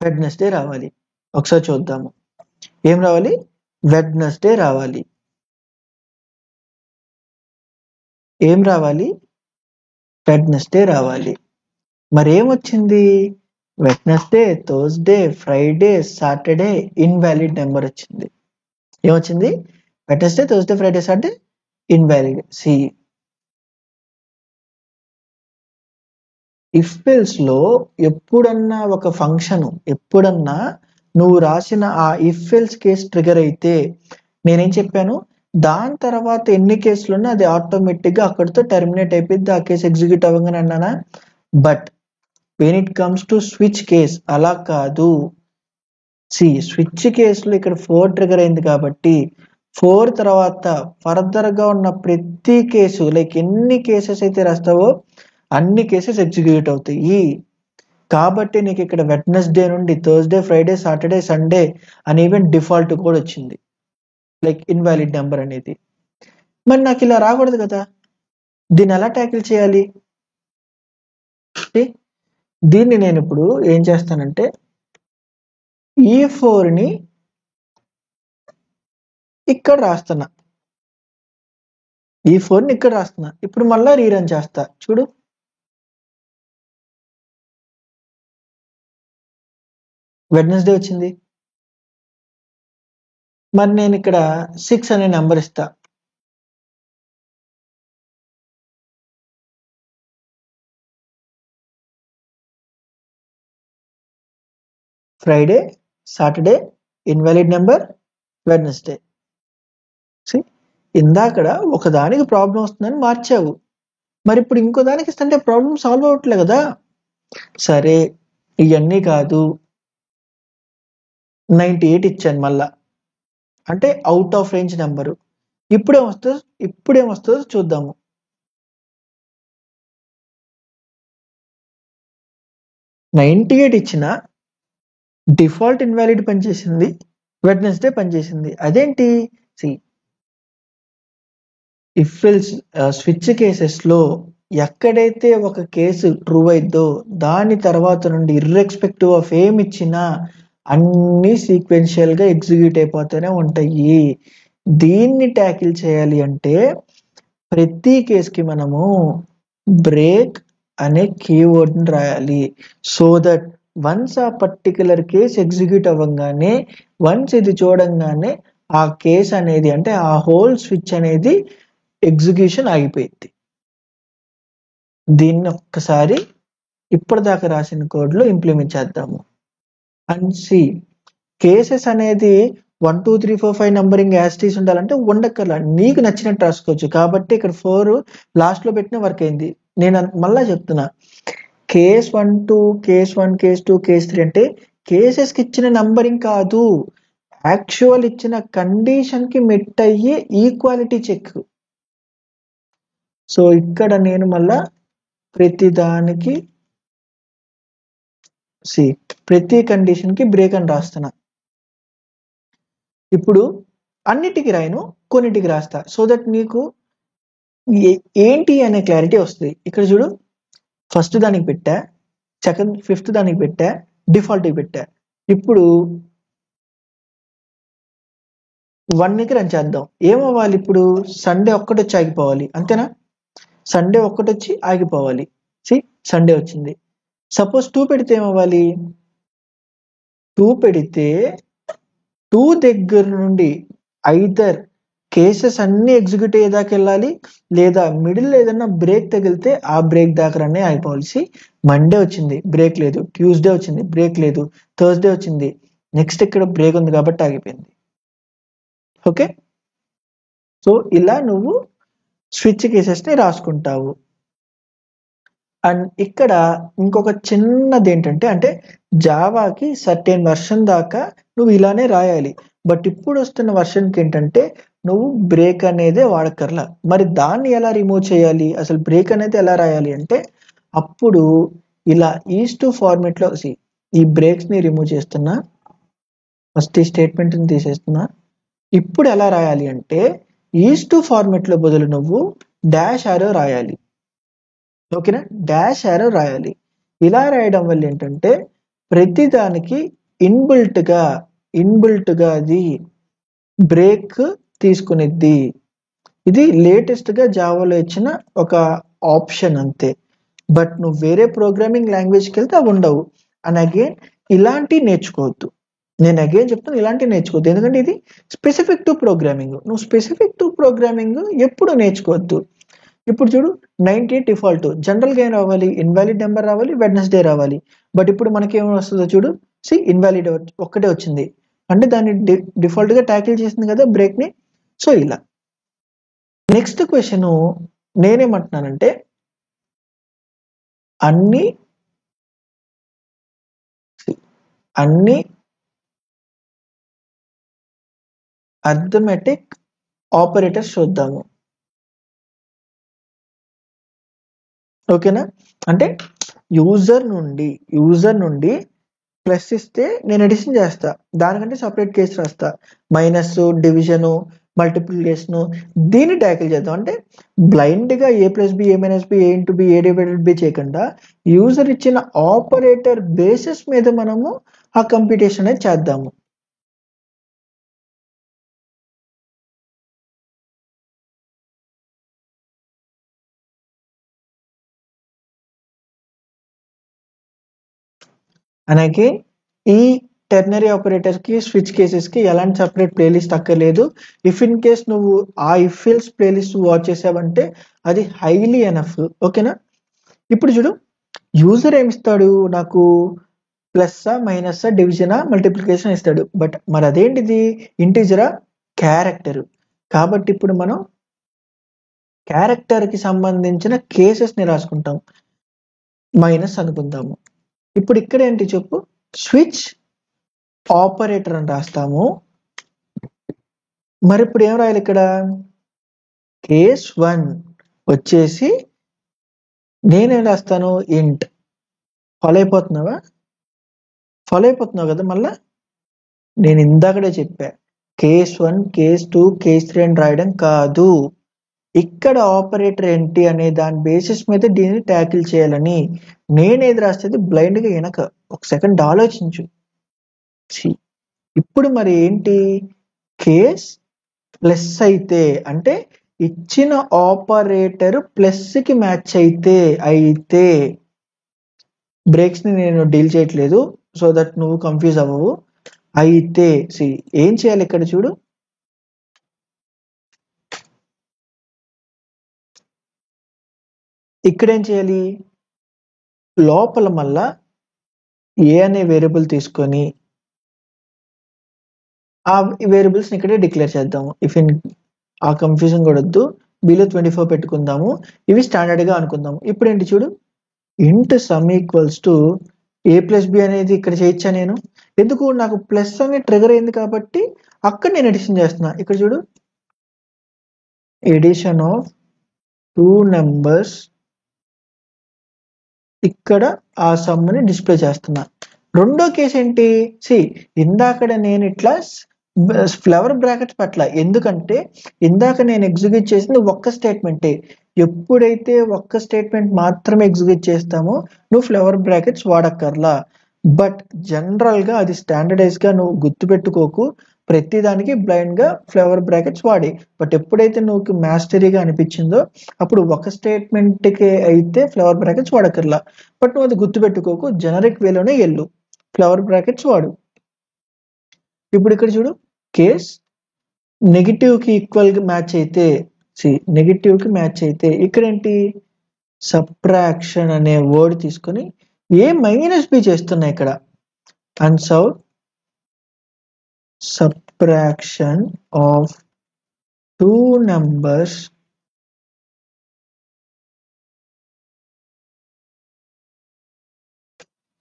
వెడ్నెస్డే రావాలి. ఒకసారి చూద్దాము, ఏం రావాలి, వెడ్నెస్డే రావాలి. ఏం రావాలి, వెడ్నెస్డే రావాలి. మరేమొచ్చింది, Wednesday, Thursday, Friday, Saturday, invalid number వచ్చింది. ఏమొచ్చింది, Wednesday, Thursday, Friday, Saturday invalid. C if else లో ఎప్పుడన్నా ఒక ఫంక్షన్, ఎప్పుడన్నా నువ్వు రాసిన ఆ ఇఫ్ ఎల్స్ కేస్ ట్రిగర్ అయితే నేనేం చెప్పాను, దాని తర్వాత ఎన్ని కేసులు ఉన్నా అది ఆటోమేటిక్ గా అక్కడితో టెర్మినేట్ అయిపోయింది, ఆ కేసు ఎగ్జిక్యూట్ అవ్వగానే అన్నానా. But when it comes to switch case అలా కాదు. స్విచ్ కేసులో ఇక్కడ 4 ట్రిగర్ అయింది కాబట్టి 4 తర్వాత ఫర్దర్ గా ఉన్న ప్రతి కేసు, లైక్ ఎన్ని కేసెస్ అయితే రాస్తావో అన్ని కేసెస్ ఎగ్జిక్యూట్ అవుతాయి. కాబట్టి నీకు ఇక్కడ వెడ్నెస్డే నుండి థర్స్డే, ఫ్రైడే, సాటర్డే, సండే అని ఈవెన్ డిఫాల్ట్ కూడా వచ్చింది, లైక్ ఇన్వాలిడ్ నెంబర్ అనేది. మరి నాకు ఇలా రాకూడదు కదా, దీన్ని ఎలా ట్యాకిల్ చేయాలి? దీన్ని నేను ఇప్పుడు ఏం చేస్తానంటే ఈ 4ని ఇక్కడ రాస్తున్నా, ఈ 4ని ఇక్కడ రాస్తున్నా. ఇప్పుడు మళ్ళా రీరన్ చేస్తా చూడు. వెడ్నెస్డే వచ్చింది. మరి నేను ఇక్కడ 6 అనే నెంబర్ ఇస్తా. Friday, Saturday invalid number, Wednesday. ఇందాకడ ఒకదానికి ప్రాబ్లం వస్తుందని మార్చావు, మరి ఇప్పుడు ఇంకో దానికి ఇస్తుంటే ప్రాబ్లం సాల్వ్ అవ్వట్లే కదా. సరే ఇవన్నీ కాదు, 98 ఇచ్చాను మళ్ళా, అంటే అవుట్ ఆఫ్ రేంజ్ నెంబరు. ఇప్పుడేమొస్తుందో చూద్దాము. $98 ఇచ్చిన డిఫాల్ట్ ఇన్వాలిడ్ పనిచేసింది, వెడ్నెస్డే పనిచేసింది. అదేంటి? ఇఫ్ ఎల్స్ స్విచ్ కేసెస్ లో ఎక్కడైతే ఒక కేసు ట్రూ అయిద్దో దాని తర్వాత నుండి ఇర్రెస్పెక్టివ్ ఆఫ్ ఏమి ఇచ్చినా అన్ని సీక్వెన్షియల్ గా ఎగ్జిక్యూట్ అయిపోతూనే ఉంటాయి. దీన్ని ట్యాకిల్ చేయాలి అంటే ప్రతి కేసుకి మనము బ్రేక్ అనే కీవర్డ్ ని రాయాలి. సో దట్ వన్స్ ఆ పర్టికులర్ కేసు ఎగ్జిక్యూట్ అవ్వగానే, వన్స్ ఇది చూడంగానే ఆ కేసు అనేది, అంటే ఆ హోల్ స్విచ్ అనేది ఎగ్జిక్యూషన్ ఆగిపోయింది. దీన్ని ఒక్కసారి ఇప్పటిదాకా రాసిన కోడ్లో ఇంప్లిమెంట్ చేద్దాము. అండ్ సి కేసెస్ అనేది 1 2 3 4 5 నంబరింగ్ యాస్టీస్ ఉండాలంటే ఉండక్కర్లా, నీకు నచ్చినట్టు రాసుకోవచ్చు. కాబట్టి ఇక్కడ 4 లాస్ట్ లో పెట్టిన వర్క్ అయింది. నేను మళ్ళా చెప్తున్నా, కేస్ 1 2, కేస్ 1, కేస్ 2, కేస్ 3 అంటే కేసెస్ కి ఇచ్చిన నంబరింగ్ కాదు, యాక్చువల్ ఇచ్చిన కండిషన్ కి మెట్ అయ్యే ఈక్వాలిటీ చెక్. సో ఇక్కడ నేను మళ్ళా ప్రతి కండిషన్ కి బ్రేక్ అని రాస్తున్నా. ఇప్పుడు అన్నిటికి రాయను, కొన్నిటికి రాస్తా, సో దట్ నీకు ఏంటి అనే క్లారిటీ వస్తుంది. ఇక్కడ చూడు, ఫస్ట్ దానికి పెట్టా, సెకండ్ 5th దానికి పెట్టా, డిఫాల్ట్కి పెట్టా. ఇప్పుడు 1కి రన్ చేద్దాం. ఏమవ్వాలి? ఇప్పుడు సండే ఒక్కటి వచ్చి ఆగిపోవాలి, అంతేనా? సండే ఒక్కటి వచ్చి ఆగిపోవాలి. సండే వచ్చింది. సపోజ్ 2 పెడితే ఏమవ్వాలి? 2 పెడితే 2 దగ్గర నుండి ఐదర్ కేసెస్ అన్ని ఎగ్జిక్యూట్ అయ్యేదాకా వెళ్ళాలి, లేదా మిడిల్ ఏదన్నా బ్రేక్ తగిలితే ఆ బ్రేక్ దాకా రన్నే ఆగిపోవాలి. మండే వచ్చింది, బ్రేక్ లేదు. ట్యూస్డే వచ్చింది, బ్రేక్ లేదు. థర్స్డే వచ్చింది, నెక్స్ట్ ఇక్కడ బ్రేక్ ఉంది కాబట్టి ఆగిపోయింది. ఓకే, సో ఇలా నువ్వు స్విచ్ కేసెస్ ని రాసుకుంటావు. అండ్ ఇక్కడ ఇంకొక చిన్నది ఏంటంటే, అంటే జావాకి సర్టెన్ వర్షన్ దాకా నువ్వు ఇలానే రాయాలి. బట్ ఇప్పుడు వస్తున్న వర్షన్కి ఏంటంటే నువ్వు బ్రేక్ అనేది వాడకర్లా. మరి దాన్ని ఎలా రిమూవ్ చేయాలి, అసలు బ్రేక్ అనేది ఎలా రాయాలి అంటే, అప్పుడు ఇలా ఈస్2 ఫార్మేట్ లో ఈ బ్రేక్స్ ని రిమూవ్ చేస్తున్నా, ఫస్ట్ ఈ స్టేట్మెంట్ ని తీసేస్తున్నా. ఇప్పుడు ఎలా రాయాలి అంటే, ఈస్2 ఫార్మేట్ లో బదులు నువ్వు డాష్ ఆరో రాయాలి. ఓకేనా? డాష్ ఆరో రాయాలి. ఇలా రాయడం వల్ల ఏంటంటే ప్రతి దానికి ఇన్బిల్ట్ గా అది బ్రేక్ తీసుకునిద్ది. ఇది లేటెస్ట్ గా జావాలో ఇచ్చిన ఒక ఆప్షన్ అంతే. బట్ నువ్వు వేరే ప్రోగ్రామింగ్ లాంగ్వేజ్కి వెళ్తే అవి ఉండవు. అండ్ అగైన్ ఇలాంటివి నేర్చుకోవద్దు. నేను అగైన్ చెప్తాను, ఇలాంటివి నేర్చుకోవద్దు. ఎందుకంటే ఇది స్పెసిఫిక్ టు ప్రోగ్రామింగ్. నువ్వు స్పెసిఫిక్ టు ప్రోగ్రామింగ్ ఎప్పుడు నేర్చుకోవద్దు. ఇప్పుడు చూడు, 98 డిఫాల్ట్. జనరల్గా ఏం రావాలి? ఇన్వాలిడ్ నెంబర్ రావాలి, వెడ్నెస్డే రావాలి. బట్ ఇప్పుడు మనకి ఏమి వస్తుందో చూడు, ఇన్వాలిడ్ ఒక్కటే వచ్చింది. అంటే దాన్ని డిఫాల్ట్గా ట్యాకిల్ చేసింది కదా బ్రేక్ని. సో ఇలా. నెక్స్ట్ క్వశ్చన్ నేనేమంటున్నానంటే, అన్ని అర్థమెటిక్ ఆపరేటర్స్ చూద్దాము. ఓకేనా? అంటే యూజర్ నుండి ప్లస్ ఇస్తే నేను ఎడిషన్ చేస్తా, దానికంటే సపరేట్ కేసు రాస్తా. మైనస్, డివిజను, మల్టిప్లికేషను, దీన్ని ట్యాకిల్ చేద్దాం. అంటే బ్లైండ్గా a + b, a - b, a × b, a / b చేయకుండా యూజర్ ఇచ్చిన ఆపరేటర్ బేసిస్ మీద మనము ఆ కంప్యూటేషన్ అనేది చేద్దాము. అలాగే ఈ టెర్నరీ ఆపరేటర్కి, స్విచ్ కేసెస్కి ఎలాంటి సపరేట్ ప్లేలిస్ట్ అక్కర్లేదు. ఇఫ్ ఇన్ కేస్ నువ్వు ఆ ఇఫ్ ఎల్స్ ప్లేలిస్ట్ వాచ్ చేసావంటే అది హైలీ ఎనఫ్. ఓకేనా? ఇప్పుడు చూడు, యూజర్ ఏమిస్తాడు నాకు? ప్లస్సా, మైనస్సా, డివిజనా, మల్టిప్లికేషన్ ఇస్తాడు. బట్ మరి అదేంటిది? ఇంటీజరా, క్యారెక్టర్. కాబట్టి ఇప్పుడు మనం క్యారెక్టర్కి సంబంధించిన కేసెస్ని రాసుకుంటాం. మైనస్ అనుకుందాము. ఇప్పుడు ఇక్కడ ఏంటి చెప్పు? స్విచ్ ఆపరేటర్ అని రాస్తాము. మరి ఇప్పుడు ఏం రాయాలి ఇక్కడ? కేస్ 1 వచ్చేసి నేనేం రాస్తాను? ఇంట్. ఫాలో అయిపోతున్నావు కదా? మళ్ళా నేను ఇందాకడే చెప్పా, కేస్ 1, కేస్ 2, కేస్ 3 అని రాయడం కాదు. ఇక్కడ ఆపరేటర్ ఏంటి అనే దాని బేసిస్ మీద దీన్ని ట్యాకిల్ చేయాలని. నేనేది రాస్తే బ్లైండ్గా వెనక ఒక సెకండ్ ఆలోచించు. ఇప్పుడు మరి ఏంటి? కేస్ ప్లస్ అయితే, అంటే ఇచ్చిన ఆపరేటర్ ప్లస్కి మ్యాచ్ అయితే బ్రేక్స్ని నేను డీల్ చేయట్లేదు సో దట్ నువ్వు కన్ఫ్యూజ్ అవ్వవు. అయితే ఏం చేయాలి ఇక్కడ చూడు, ఇక్కడ ఏం చేయాలి? లోపల మళ్ళా ఏ అనే వేరియబుల్ తీసుకొని ఆ వేరియబుల్స్ని ఇక్కడే డిక్లేర్ చేద్దాము. ఆ కన్ఫ్యూజన్ కూడా వద్దు. బిలో 24 పెట్టుకుందాము. ఇవి స్టాండర్డ్గా అనుకుందాము. ఇప్పుడు ఏంటి చూడు, ఇంట్ some equals to a + b అనేది ఇక్కడ చేయొచ్చా నేను? ఎందుకు? నాకు ప్లస్ అనేది ట్రిగర్ అయింది కాబట్టి అక్కడ నేను ఎడిషన్ చేస్తున్నా. ఇక్కడ చూడు, ఎడిషన్ ఆఫ్ 2 నెంబర్స్, ఇక్కడ ఆ సమ్ని డిస్ప్లే చేస్తున్నా. రెండో కేసు ఏంటి? ఇందాక నేను ఇట్లా ఫ్లవర్ బ్రాకెట్స్ పట్ల, ఎందుకంటే ఇందాక నేను ఎగ్జిక్యూట్ చేసింది ఒక్క స్టేట్మెంటే. ఎప్పుడైతే ఒక్క స్టేట్మెంట్ మాత్రమే ఎగ్జిక్యూట్ చేస్తామో నువ్వు ఫ్లవర్ బ్రాకెట్స్ వాడక్కర్లా. బట్ జనరల్గా అది స్టాండర్డైజ్గా నువ్వు గుర్తుపెట్టుకోకు, ప్రతిదానికి బ్లైండ్గా ఫ్లవర్ బ్రాకెట్స్ వాడి. బట్ ఎప్పుడైతే నువ్వు మాస్టరీగా అనిపించిందో అప్పుడు ఒక స్టేట్మెంట్కి అయితే ఫ్లవర్ బ్రాకెట్స్ వాడక్కర్లా. బట్ నువ్వు అది గుర్తుపెట్టుకోకు, జనరిక్ వేలోనే వెళ్ళు, ఫ్లవర్ బ్రాకెట్స్ వాడు. ఇప్పుడు ఇక్కడ చూడు, కేస్ నెగిటివ్కి ఈక్వల్గా మ్యాచ్ అయితే, నెగిటివ్కి మ్యాచ్ అయితే ఇక్కడ ఏంటి? సబ్ట్రాక్షన్ అనే వర్డ్ తీసుకొని a - b చేస్తున్నా ఇక్కడ. అన్సౌట్ సబ్ట్రాక్షన్ ఆఫ్ 2 నెంబర్స్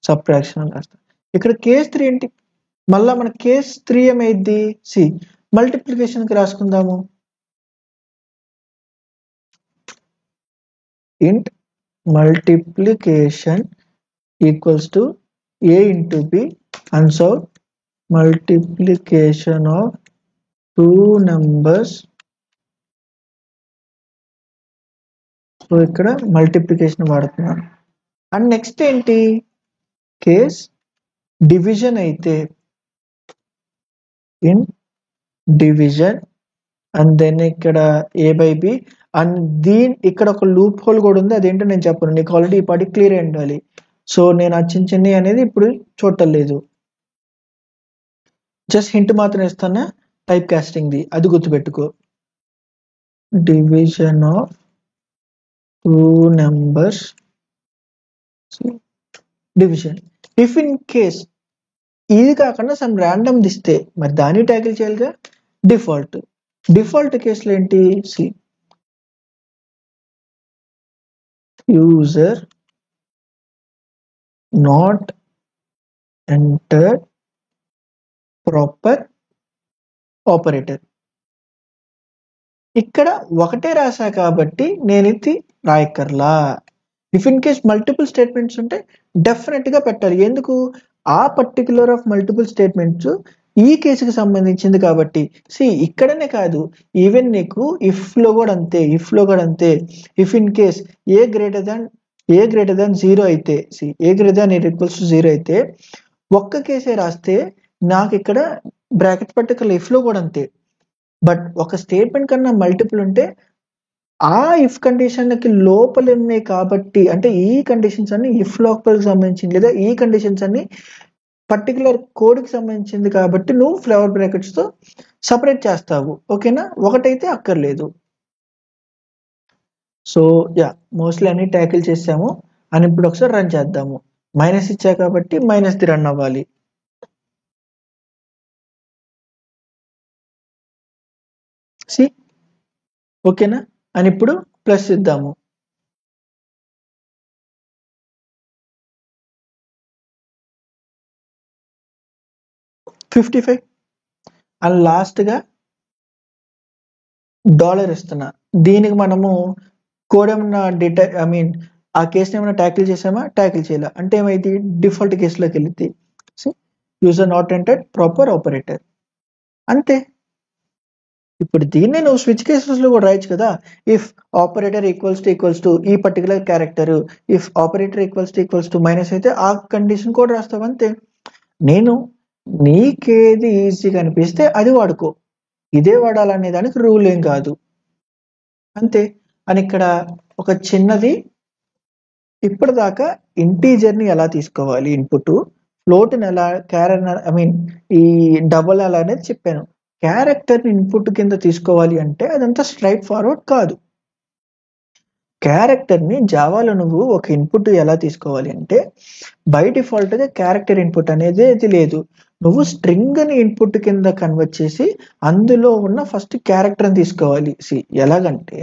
సబ్ట్రాక్షన్ అని రాస్తాం. ఇక్కడ కేస్ 3 ఏంటి? మళ్ళా మన కేస్ 3 ఏమైంది? మల్టిప్లికేషన్కి రాసుకుందాము. Int multiplication equals to a × b, అన్సౌట్ మల్టిప్లికేషన్ ఆఫ్ 2 నెంబర్స్. సో ఇక్కడ మల్టిప్లికేషన్ వాడుతున్నాను. అండ్ నెక్స్ట్ ఏంటి? కేస్ డివిజన్ అయితే ఇన్ డివిజన్, అండ్ దెన్ ఇక్కడ a/b. అండ్ ఇక్కడ ఒక లూప్ హోల్ కూడా ఉంది, అదేంటో నేను చెప్పను, నీకు ఆల్రెడీ ఈ పాటి క్లియర్ అయి ఉండాలి. సో నేను ఆ చిన్న అనేది ఇప్పుడు చూడలేదు. జస్ట్ హింట్ మాత్రం ఇస్తానా, టైప్ కాస్టింగ్ ది, అది గుర్తుపెట్టుకో. Division of two numbers division. If in case ఇది కాకుండా సమ్ ర్యాండమ్ ఇస్తే మరి దాన్ని ట్యాకిల్ చేయాలిగా. డిఫాల్ట్. డిఫాల్ట్ కేసులో ఏంటి, C user not enter proper operator. ఇక్కడ ఒకటే రాసా కాబట్టి నేను ఇది రాయక్కర్లా. If in case multiple statements ఉంటే డెఫినెట్ గా పెట్టాలి. ఎందుకు, ఆ పర్టికులర్ ఆఫ్ మల్టిపుల్ స్టేట్మెంట్స్ ఈ కేసుకి సంబంధించింది కాబట్టి. ఇక్కడనే కాదు, ఈవెన్ నీకు ఇఫ్ లో కూడా అంతే, if in case A greater దాన్ 0 అయితే, ఏ గ్రేటర్ దాన్ ఈర్ ఈక్వల్స్ టు 0 అయితే ఒక్క కేసే రాస్తే నాకు ఇక్కడ బ్రాకెట్ పట్టుకల ఇఫ్ లో కూడా అంతే. బట్ ఒక స్టేట్మెంట్ కన్నా మల్టిపుల్ ఉంటే ఆ ఇఫ్ కండిషన్ కి లోపల ఉన్నాయి కాబట్టి, అంటే ఈ కండిషన్స్ అన్ని ఇఫ్ లోపలికి సంబంధించింది, లేదా ఈ కండిషన్స్ అన్ని పర్టికులర్ కోడ్ కి సంబంధించింది కాబట్టి నువ్వు ఫ్లవర్ బ్రాకెట్స్ తో సపరేట్ చేస్తావు. ఓకేనా, ఒకటైతే అక్కర్లేదు. సో యా, మోస్ట్లీ అన్ని ట్యాకిల్ చేసాము. అని ఇప్పుడు ఒకసారి రన్ చేద్దాము. మైనస్ ఇచ్చా కాబట్టి మైనస్ ది రన్ అవ్వాలి. ఓకేనా, అని ఇప్పుడు ప్లస్ ఇద్దాము. $55 అండ్ లాస్ట్ గా డాలర్ ఇస్తున్నా. దీనికి మనము కోడ్ ఏమన్నా ఆ కేసుని ఏమైనా ట్యాకిల్ చేసామా, ట్యాకిల్ చేయాల అంటే ఏమైంది, డిఫాల్ట్ కేసులోకి వెళ్ళింది. User not entered proper operator, అంతే. ఇప్పుడు దీన్నే నువ్వు స్విచ్ కేసెస్ లో కూడా రాయొచ్చు కదా. ఇఫ్ ఆపరేటర్ ఈక్వల్స్ టు ఈ particular character, if operator equals to minus అయితే ఆ కండిషన్ కూడా రాస్తావు, అంతే. నేను నీకేది ఈజీగా అనిపిస్తే అది వాడుకో, ఇదే వాడాలనే దానికి రూల్ ఏం కాదు, అంతే. అని ఇక్కడ ఒక చిన్నది, ఇప్పటిదాకా ఇంటీజర్ ని ఎలా తీసుకోవాలి ఇన్పుట్, ఫ్లోట్ ని ఎలా, ఈ డబుల్ ఎలా అనేది చెప్పాను. క్యారెక్టర్ ని ఇన్పుట్ కింద తీసుకోవాలి అంటే అదంతా స్ట్రైట్ ఫార్వర్డ్ కాదు. క్యారెక్టర్ ని జావాలో నువ్వు ఒక ఇన్పుట్ ఎలా తీసుకోవాలి అంటే, బై డిఫాల్ట్ గా క్యారెక్టర్ ఇన్పుట్ అనేది ఇది లేదు. నువ్వు స్ట్రింగ్ ని ఇన్పుట్ కింద కన్వర్ట్ చేసి అందులో ఉన్న ఫస్ట్ క్యారెక్టర్ ని తీసుకోవాలి. ఎలాగంటే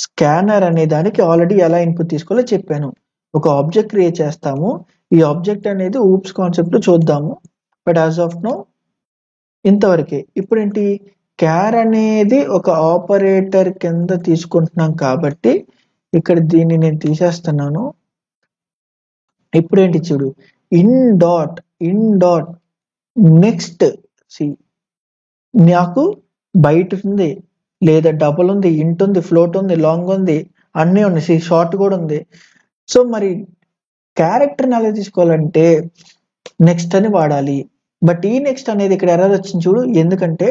స్కానర్ అనే దానికి ఆల్రెడీ ఎలా ఇన్పుట్ తీసుకోవాలో చెప్పాను. ఒక ఆబ్జెక్ట్ క్రియేట్ చేస్తాము. ఈ ఆబ్జెక్ట్ అనేది ఊప్స్ కాన్సెప్ట్ చూద్దాము. బట్ యాజ్ ఆఫ్ నో ఇంతవరకే. ఇప్పుడు ఏంటి, క్యార్ అనేది ఒక ఆపరేటర్ కింద తీసుకుంటున్నాం కాబట్టి ఇక్కడ దీన్ని నేను తీసేస్తున్నాను. ఇప్పుడు ఏంటి చూడు, ఇన్ డాట్ నెక్స్ట్ నాకు బైట్ ఉంది, లేదా డబుల్ ఉంది, ఇంట్ ఉంది, ఫ్లోట్ ఉంది, లాంగ్ ఉంది, అన్నీ ఉన్నాయి, షార్ట్ కూడా ఉంది. సో మరి క్యారెక్టర్ని ఎలా తీసుకోవాలంటే నెక్స్ట్ అని వాడాలి. బట్ ఈ నెక్స్ట్ అనేది ఇక్కడ ఎర్రర్ వచ్చింది చూడు, ఎందుకంటే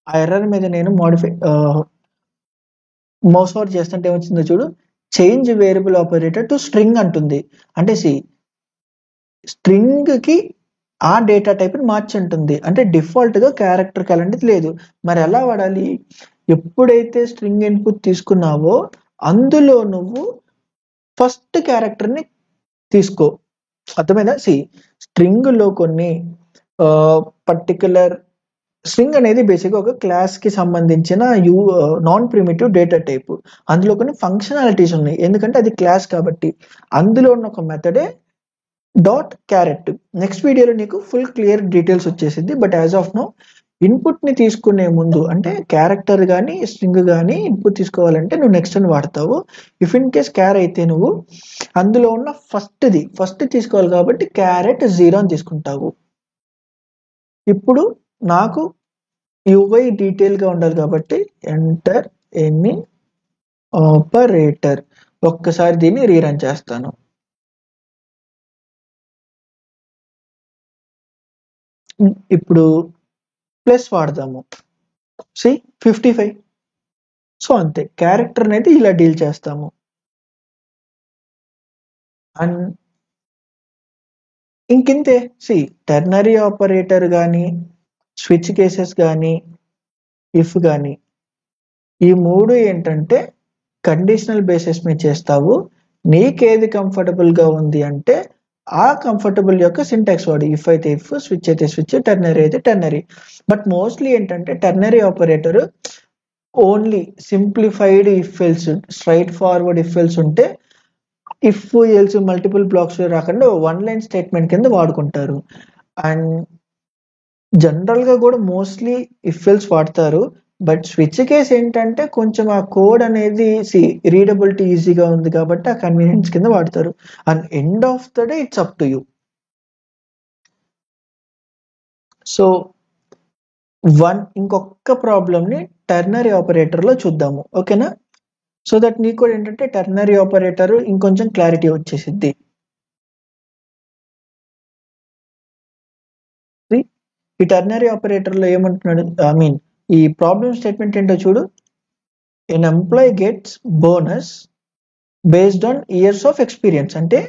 ఆ ఎర్రర్ మీద నేను మౌస్ ఓవర్ చేస్తుంటే ఏమొచ్చిందో చూడు, change variable operator to string అంటుంది. అంటే స్ట్రింగ్ కి ఆ డేటా టైప్ ని మార్చి ఉంటుంది. అంటే డిఫాల్ట్ గా క్యారెక్టర్ అలాంటిది లేదు. మరి ఎలా వాడాలి, ఎప్పుడైతే స్ట్రింగ్ ఇన్పుట్ తీసుకున్నావో అందులో నువ్వు ఫస్ట్ క్యారెక్టర్ ని తీసుకో. అర్థమైందా? స్ట్రింగ్ లో కొన్ని పర్టికులర్ స్ట్రింగ్ అనేది బేసిక్ ఒక క్లాస్ కి సంబంధించిన నాన్ ప్రిమిటివ్ డేటా టైప్. అందులో కొన్ని ఫంక్షనాలిటీస్ ఉన్నాయి, ఎందుకంటే అది క్లాస్ కాబట్టి. అందులో ఉన్న ఒక మెథడే డాట్ క్యారెట్. నెక్స్ట్ వీడియోలో నీకు ఫుల్ క్లియర్ డీటెయిల్స్ వచ్చేసింది. But as of no input ని తీసుకునే ముందు, అంటే క్యారెక్టర్ కానీ స్ట్రింగ్ కానీ ఇన్పుట్ తీసుకోవాలంటే నువ్వు నెక్స్ట్ అని వాడతావు. ఇఫ్ ఇన్ కేస్ క్యార్ అయితే నువ్వు అందులో ఉన్న ఫస్ట్ తీసుకోవాలి కాబట్టి క్యారెట్ 0 అని తీసుకుంటావు. ఇప్పుడు నాకు యూఐ డీటెయిల్ గా ఉండాలి కాబట్టి ఎంటర్ ఎనీ ఆపరేటర్. ఒక్కసారి దీన్ని రీరన్ చేస్తాను. ఇప్పుడు ప్లస్ వాడదాము. 55. సో అంతే, క్యారెక్టర్ అనేది ఇలా డీల్ చేస్తాము. అండ్ ఇంకింతే. టెర్నరీ ఆపరేటర్ కానీ, స్విచ్ కేసెస్ కానీ, ఇఫ్ కానీ, ఈ మూడు ఏంటంటే కండిషనల్ బేసిస్ మీద చేస్తావు. నీకేది కంఫర్టబుల్ గా ఉంది అంటే ఆ కంఫర్టబుల్ యొక్క సింటాక్స్ వాడు. ఇఫ్ అయితే ఇఫ్, స్విచ్ అయితే స్విచ్, టెర్నరీ అయితే టెర్నరీ. బట్ మోస్ట్లీ ఏంటంటే ternary operator only simplified if else, straight forward if else ఉంటే ఇఫ్ ఎల్స్ మల్టిపుల్ బ్లాక్స్ రాకుండా వన్ లైన్ స్టేట్మెంట్ కింద వాడుకుంటారు. అండ్ జనరల్ గా కూడా మోస్ట్లీ ఇఫ్ ఎల్స్ వాడతారు. బట్ స్విచ్ కేస్ ఏంటంటే కొంచెం ఆ కోడ్ అనేది రీడబిలిటీ ఈజీగా ఉంది కాబట్టి ఆ కన్వీనియన్స్ కింద వాడతారు. And end of the day it's up to you. So ఇంకొక ప్రాబ్లమ్ ని టెర్నరీ ఆపరేటర్ లో చూద్దాము, ఓకేనా? సో దట్ నీకు కూడా ఏంటంటే టెర్నరీ ఆపరేటర్ ఇంకొంచెం క్లారిటీ వచ్చేసిద్ది. ఈ టెర్నరీ ఆపరేటర్ లో ఏమంటున్నాడు, ఐ మీన్ ఈ ప్రాబ్లమ్ స్టేట్మెంట్ ఏంటో చూడు. An employee gets bonus based on years of experience. అంటే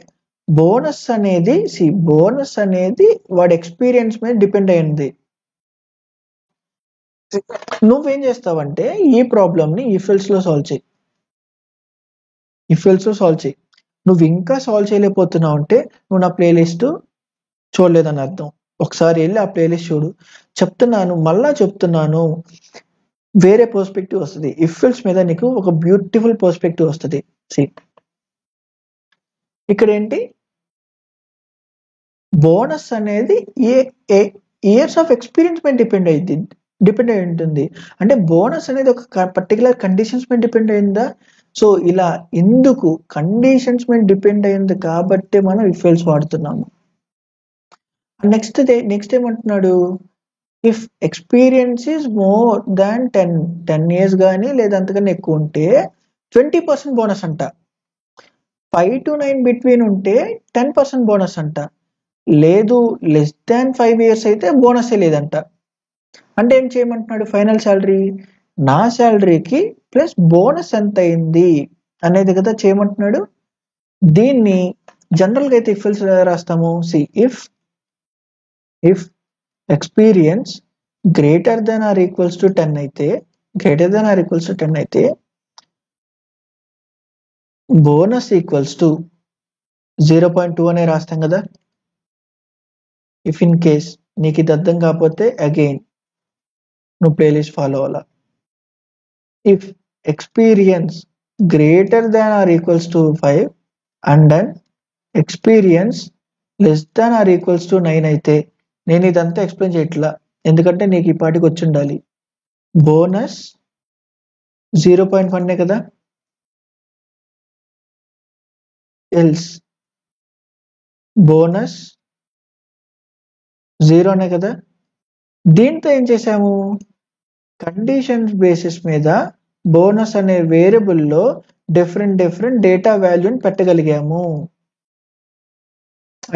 బోనస్ అనేది వాడి ఎక్స్పీరియన్స్ మీద డిపెండ్ అయింది. నువ్వేం చేస్తావంటే ఈ ప్రాబ్లమ్ ని ఇఫ్ ఎల్స్ లో సాల్వ్ చేయి. నువ్వు ఇంకా సాల్వ్ చేయలేకపోతున్నావు అంటే నువ్వు నా ప్లేలిస్ట్ చూడలేదని అర్థం. ఒకసారి వెళ్ళి ఆ ప్లేలిస్ట్ చూడు. మళ్ళా చెప్తున్నాను, వేరే పర్స్పెక్టివ్ వస్తుంది. ఇఫ్ ఎల్స్ మీద నీకు ఒక బ్యూటిఫుల్ పర్స్పెక్టివ్ వస్తుంది. ఇక్కడ ఏంటి, బోనస్ అనేది ఇయర్స్ ఆఫ్ ఎక్స్పీరియన్స్ మీద డిపెండ్ అయి ఉంటుంది. అంటే బోనస్ అనేది ఒక పర్టికులర్ కండిషన్స్ మీద డిపెండ్ అయిందా? సో ఇలా ఎందుకు కండిషన్స్ మీద డిపెండ్ అయింది కాబట్టి మనం ఇఫ్ ఎల్స్ వాడుతున్నాము. నెక్స్ట్ ఏమంటున్నాడు, if experience is more than 10 years కానీ లేదా అంతకన్నా ఎక్కువ ఉంటే 20% బోనస్ అంట. 5 to 9 బిట్వీన్ ఉంటే 10% బోనస్ అంట. లేదు లెస్ దాన్ 5 years అయితే బోనసే లేదంట. అంటే ఏం చేయమంటున్నాడు, ఫైనల్ శాలరీ నా శాలరీకి ప్లస్ బోనస్ ఎంత అయింది అనేది కదా చేయమంటున్నాడు. దీన్ని జనరల్గా అయితే ఇఫ్ ఎల్స్ రాస్తాము. If experience greater then or equals to 10 అయితే బోనస్ ఈక్వల్స్ టు 0.2 అనే రాస్తాం కదా. ఇఫ్ ఇన్ కేస్ నీకు ఇది అర్థం కాకపోతే అగైన్ నువ్వు ప్లేలిస్ట్ ఫాలో అవ్వాలా. If experience greater than or equals to 5 and then experience less than or equals to 9 అయితే, నేను ఇదంతా ఎక్స్ప్లెయిన్ చేయట్లా ఎందుకంటే నీకు ఈ పాటికి వచ్చి ఉండాలి. బోనస్ 0.1 కదా, ఎల్స్ బోనస్ 0 అనే కదా. దీంతో ఏం చేసాము, కండిషన్స్ బేసిస్ మీద బోనస్ అనే వేరియబుల్లో డిఫరెంట్ డేటా వాల్యూని పెట్టగలిగాము.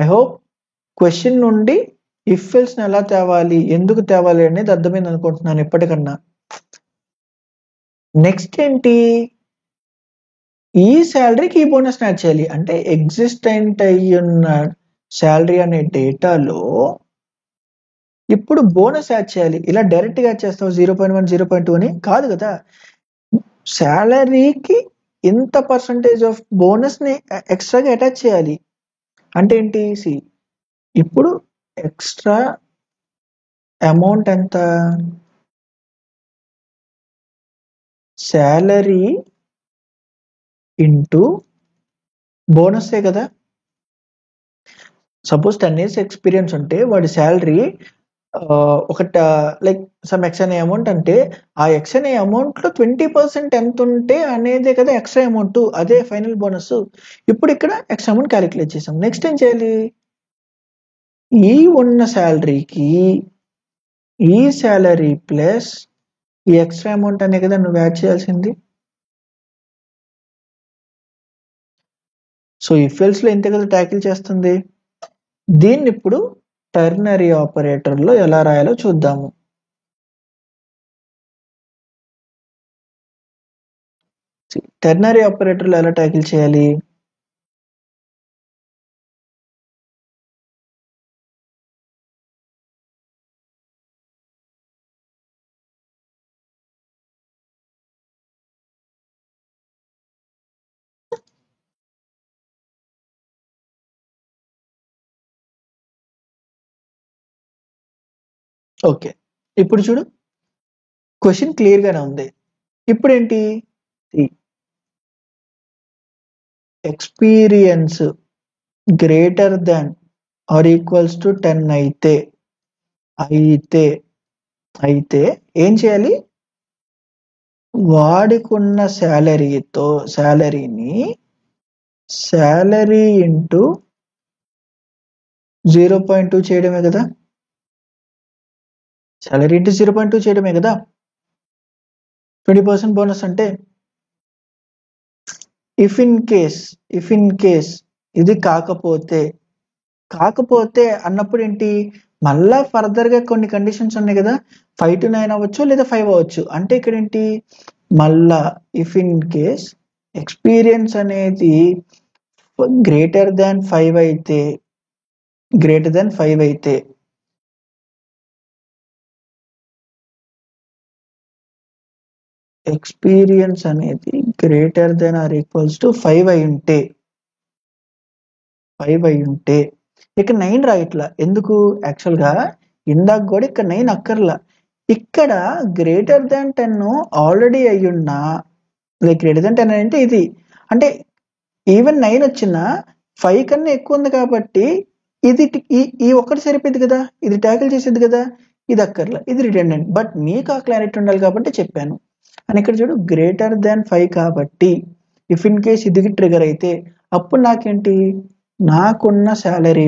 ఐ హోప్ క్వశ్చన్ నుండి ఇఫ్ ఎల్స్ ని ఎలా తేవాలి, ఎందుకు తేవాలి అనేది అర్థమైంది అనుకుంటున్నాను ఇప్పటికన్నా. నెక్స్ట్ ఏంటి, ఈ శాలరీకి ఈ బోనస్ యాడ్ చేయాలి. అంటే ఎగ్జిస్టెంట్ అయ్యున్న శాలరీ అనే డేటాలో ఇప్పుడు బోనస్ యాడ్ చేయాలి. ఇలా డైరెక్ట్ గా యాడ్ చేస్తావు 0.1 0.2 అని కాదు కదా. శాలరీకి ఇంత పర్సంటేజ్ ఆఫ్ బోనస్ ని ఎక్స్ట్రాగా అటాచ్ చేయాలి. అంటే ఏంటి, ఇప్పుడు ఎక్స్ట్రా అమౌంట్ ఎంత, శాలరీ ఇంటూ బోనస్సే కదా. సపోజ్ 10 years ఎక్స్పీరియన్స్ ఉంటే వాడి శాలరీ ఒక లైక్ సమ్ ఎక్స్ అనే అమౌంట్ అంటే ఆ ఎక్స్ అనే అమౌంట్ లో 20% ఎంత ఉంటే అనేదే కదా ఎక్స్ట్రా అమౌంట్, అదే ఫైనల్ బోనస్. ఇప్పుడు ఇక్కడ ఎక్స్ అమౌంట్ క్యాలిక్యులేట్ చేసాం. నెక్స్ట్ ఏం చేయాలి, ఈ ఉన్న శాలరీకి ఈ శాలరీ ప్లస్ ఈ ఎక్స్ట్రా అమౌంట్ అనే కదా నువ్వు యాడ్ చేయాల్సింది. సో ఇఫ్ ఎల్స్ లో ఎంత కదా ట్యాకిల్ చేస్తుంది. దీన్ని ఇప్పుడు టెర్నరీ ఆపరేటర్ లో ఎలా రాయాలో చూద్దాము. టెర్నరీ ఆపరేటర్ లో ఎలా ట్యాకిల్ చేయాలి, ఓకే, ఇప్పుడు చూడు క్వశ్చన్ క్లియర్గానే ఉంది. ఇప్పుడు ఏంటి, experience greater than or equals to 10 అయితే ఏం చేయాలి, వాడికున్న శాలరీ ఇంటూ 0.2 చేయడమే కదా, శాలరీ ఇంటూ 0.2 చేయడమే కదా 20% బోనస్ అంటే. ఇఫ్ ఇన్ కేస్ ఇది కాకపోతే అన్నప్పుడు ఏంటి, మళ్ళా ఫర్దర్ గా కొన్ని కండిషన్స్ ఉన్నాయి కదా, 5 to 9 అవ్వచ్చు లేదా 5 అవ్వచ్చు. అంటే ఇక్కడ ఏంటి, మళ్ళా ఇఫ్ ఇన్ కేస్ ఎక్స్పీరియన్స్ అనేది గ్రేటర్ దాన్ 5 అయితే ఎక్స్పీరియన్స్ అనేది greater than or equals to 5 అయి ఉంటే ఇక్కడ 9 రాయట్లా. ఎందుకు, యాక్చువల్ గా ఇందాక కూడా ఇక్కడ 9 అక్కర్లా. ఇక్కడ గ్రేటర్ దాన్ 10 ఆల్రెడీ అయ్యున్నా, లైక్ గ్రేటర్ దాన్ 10 అంటే ఇది, అంటే ఈవెన్ 9 వచ్చినా 5 కన్నా ఎక్కువ ఉంది కాబట్టి ఇది ఈ ఒక్కటి సరిపోయింది కదా, ఇది ట్యాకిల్ చేసేది కదా, ఇది అక్కర్లా, ఇది రిడెండెంట్. బట్ మీకు ఆ క్లారిటీ ఉండాలి కాబట్టి చెప్పాను. అని ఇక్కడ చూడు గ్రేటర్ దాన్ 5 కాబట్టి ఇఫ్ ఇన్ కేస్ ఇది ట్రిగర్ అయితే అప్పుడు నాకేంటి, నాకున్న శాలరీ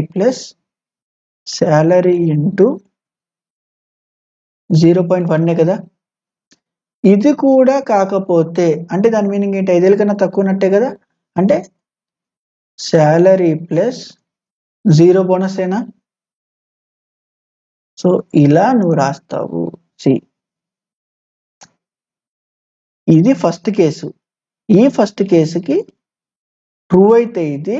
ఇంటూ 0.1 కదా. ఇది కూడా కాకపోతే అంటే దాని మీనింగ్ ఏంటి, 5,000 కన్నా తక్కువ ఉన్నట్టే కదా, అంటే శాలరీ ప్లస్ 0 బోనస్ ఏనా. సో ఇలా నువ్వు రాస్తావు. ఇది ఫస్ట్ కేసు. ఈ ఫస్ట్ కేసుకి ట్రూ అయితే ఇది,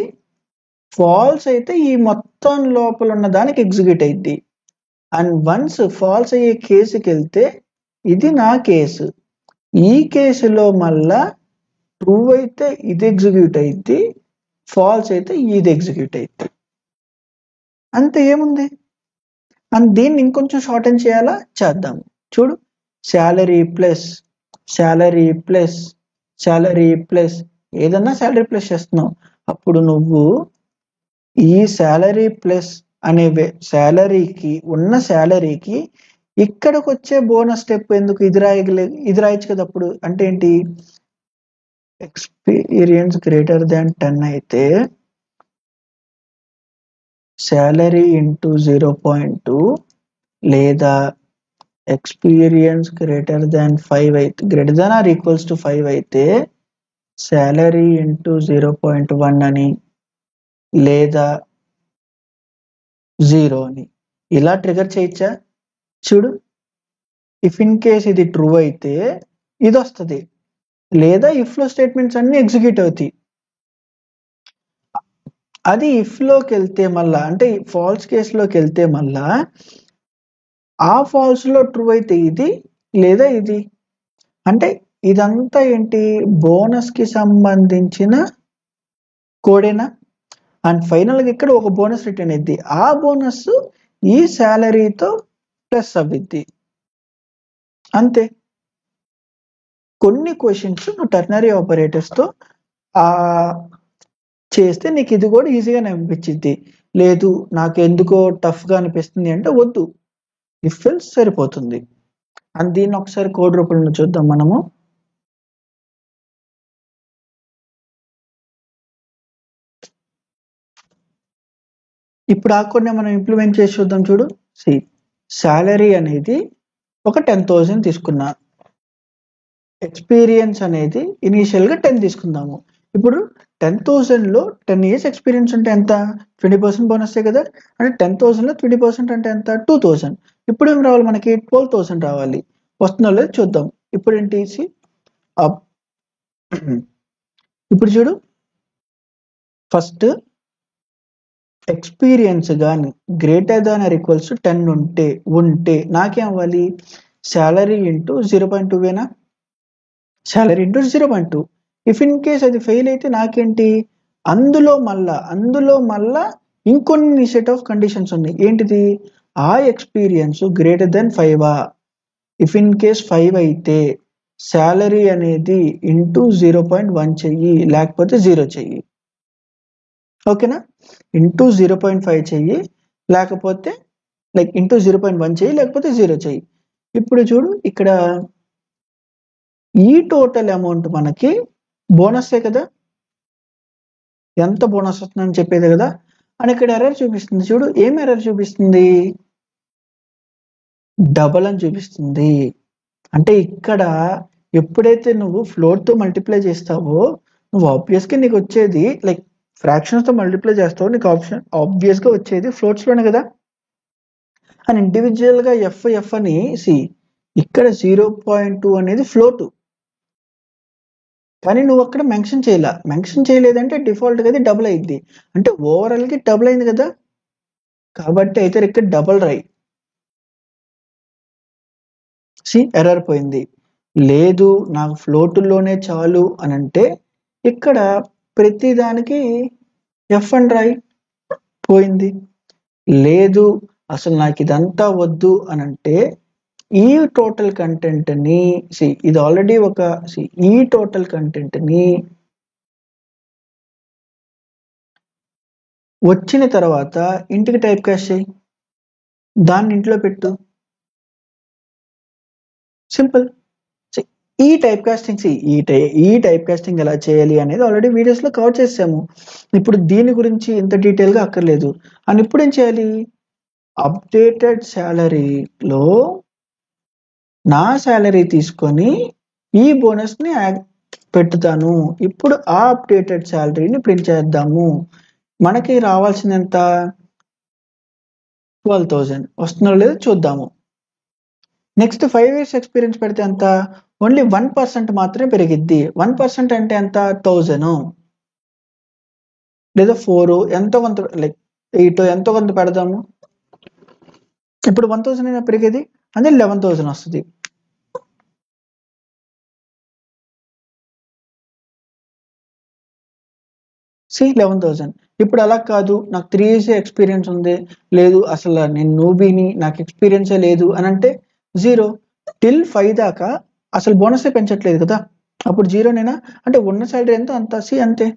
ఫాల్స్ అయితే ఈ మొత్తం లోపల ఉన్న దానికి ఎగ్జిక్యూట్ అయింది. అండ్ వన్స్ ఫాల్స్ అయ్యే కేసుకి వెళ్తే ఇది నా కేసు. ఈ కేసులో మళ్ళా ట్రూ అయితే ఇది ఎగ్జిక్యూట్ అయింది, ఫాల్స్ అయితే ఇది ఎగ్జిక్యూట్ అయింది. అంతే, ఏముంది. అండ్ దీన్ని ఇంకొంచెం షార్టన్ చేయాలా, చేద్దాం. చూడు, శాలరీ ప్లస్ ఏదన్నా శాలరీ ప్లస్ చేస్తున్నావు, అప్పుడు నువ్వు ఈ శాలరీ ప్లస్ అనే శాలరీకి ఇక్కడికి వచ్చే బోనస్ స్టెప్ ఎందుకు, ఇది రాయొచ్చు కదా. అప్పుడు అంటే ఏంటి, ఎక్స్పీరియన్స్ గ్రేటర్ దాన్ 10 అయితే శాలరీ ఇంటూ 0.2 లేదా ఎక్స్పీరియన్స్ గ్రేటర్ దాన్ 5 అయితే, greater than or equals to 5 అయితే శాలరీ ఇంటూ 0.1 అని లేదా 0 అని ఇలా ట్రిగర్ చేయొచ్చా. చూడు, ఇఫ్ ఇన్ కేస్ ఇది ట్రూ అయితే ఇది వస్తుంది, లేదా ఇఫ్ లో స్టేట్మెంట్స్ అన్ని ఎగ్జిక్యూట్ అవుతాయి. అది ఇఫ్ లోకి వెళ్తే మళ్ళా, అంటే ఫాల్స్ కేసులోకి వెళ్తే మళ్ళా ఆ ఫాల్స్ లో ట్రూ అయితే ఇది లేదా ఇది. అంటే ఇదంతా ఏంటి, బోనస్ కి సంబంధించిన కోడేనా. అండ్ ఫైనల్ గా ఇక్కడ ఒక బోనస్ రిటర్న్ అయింది, ఆ బోనస్ ఈ శాలరీతో ప్లస్ అవ్విద్ది. అంతే. కొన్ని క్వశ్చన్స్ నువ్వు టర్నరీ ఆపరేటర్స్ తో చేస్తే నీకు ఇది కూడా ఈజీగానే అనిపించింది. లేదు నాకు ఎందుకో టఫ్ గా అనిపిస్తుంది అంటే వద్దు, ఇఫ్ ఎల్స్ సరిపోతుంది. అండ్ దీన్ని ఒకసారి కోడ్ రూపంలో చూద్దాం మనము. ఇప్పుడు ఆ కోడ్ని మనం ఇంప్లిమెంట్ చేసి చూద్దాం. చూడు, శాలరీ అనేది ఒక 10,000 తీసుకున్నా, ఎక్స్పీరియన్స్ అనేది ఇనీషియల్ గా 10 తీసుకుందాము. ఇప్పుడు 10,000 లో 10 years ఎక్స్పీరియన్స్ ఉంటే ఎంత, 20% బోనస్ కదా. అంటే 10,000 లో 20% అంటే ఎంత, 2,000. ఇప్పుడు ఏం రావాలి మనకి, 12,000 రావాలి. వస్తుందో లేదు చూద్దాం. ఇప్పుడు ఏంటి, ఇప్పుడు చూడు, ఫస్ట్ ఎక్స్పీరియన్స్ కానీ greater than or equals to 10 ఉంటే నాకేం అవ్వాలి, శాలరీ ఇంటూ 0.2 వేనా, salary into 0.2. If in case అది ఫెయిల్ అయితే నాకేంటి, అందులో మళ్ళా ఇంకొన్ని సెట్ ఆఫ్ కండిషన్స్ ఉన్నాయి. ఏంటిది, ఆ experience greater then 5 if in case 5 అయితే శాలరీ అనేది ఇంటూ 0.1 చెయ్యి, లేకపోతే 0 చెయ్యి. ఓకేనా? ఇంటూ 0.5 చెయ్యి, లేకపోతే లైక్ ఇంటూ 0.1 చెయ్యి, లేకపోతే 0 చెయ్యి. ఇప్పుడు చూడు, ఇక్కడ ఈ టోటల్ అమౌంట్ మనకి బోనస్సే కదా, ఎంత బోనస్ వస్తుందని చెప్పేది కదా. అని ఇక్కడ ఎర్రర్ చూపిస్తుంది. చూడు, ఏం ఎర్రర్ చూపిస్తుంది? డబల్ అని చూపిస్తుంది. అంటే ఇక్కడ ఎప్పుడైతే నువ్వు ఫ్లోట్తో మల్టిప్లై చేస్తావో, నువ్వు ఆబ్వియస్గా నీకు వచ్చేది లైక్ ఫ్రాక్షన్స్తో మల్టిప్లై చేస్తావు, నీకు ఆబ్వియస్గా వచ్చేది ఫ్లోట్స్లోనే కదా. అండ్ ఇండివిజువల్గా ఎఫ్ అని ఇక్కడ 0.2 అనేది ఫ్లోట్, కానీ నువ్వు అక్కడ మెన్షన్ చేయలేదంటే డిఫాల్ట్గా అది డబుల్ అయింది. అంటే ఓవరాల్కి డబుల్ అయింది కదా, కాబట్టి అయితే ఇక్కడ డబుల్ రైట్. ఎర్రర్ పోయింది. లేదు నాకు ఫ్లోటుల్లోనే చాలు అని అంటే ఇక్కడ ప్రతి దానికి ఎఫ్ అండ్ రైట్ పోయింది. లేదు అసలు నాకు ఇదంతా వద్దు అని అంటే ఈ టోటల్ కంటెంట్ని ఇది ఆల్రెడీ ఒక ఈ టోటల్ కంటెంట్ని వచ్చిన తర్వాత ఇంటికి టైప్ కాస్ట్ చేయి, దాన్ని ఇంట్లో పెట్టు, సింపుల్. ఈ టైప్ కాస్టింగ్ ఈ టైప్ కాస్టింగ్ ఎలా చేయాలి అనేది ఆల్రెడీ వీడియోస్లో కవర్ చేసాము. ఇప్పుడు దీని గురించి ఇంత డీటెయిల్గా అక్కర్లేదు. అని ఇప్పుడు ఏం చేయాలి? అప్డేటెడ్ శాలరీలో నా శాలరీ తీసుకొని ఈ బోనస్ని పెట్టుతాను. ఇప్పుడు ఆ అప్డేటెడ్ శాలరీని ప్రింట్ చేద్దాము. మనకి రావాల్సిన ఎంత? 12,000 వస్తుందో లేదో చూద్దాము. నెక్స్ట్ 5 years ఎక్స్పీరియన్స్ పెడితే ఎంత? ఓన్లీ 1% మాత్రమే పెరిగిద్ది. 1% అంటే ఎంత? 1000 లేదా 4 ఎంతో కొంత లైక్ 8 ఎంతో కొంత పెడదాము. ఇప్పుడు 1000 అయినా పెరిగేది, అంటే 11,000 వస్తుంది. సి 11,000. ఇప్పుడు అలా కాదు, నాకు 3 years ఎక్స్పీరియన్స్ ఉంది, లేదు అసలు నేను నూబీని, నాకు ఎక్స్పీరియన్సే లేదు అని అంటే 0. టిల్ 5 దాకా అసలు బోనసే పెంచట్లేదు కదా, అప్పుడు 0నేనా? అంటే ఉన్న శాలరీ ఎంత అంత అంతే.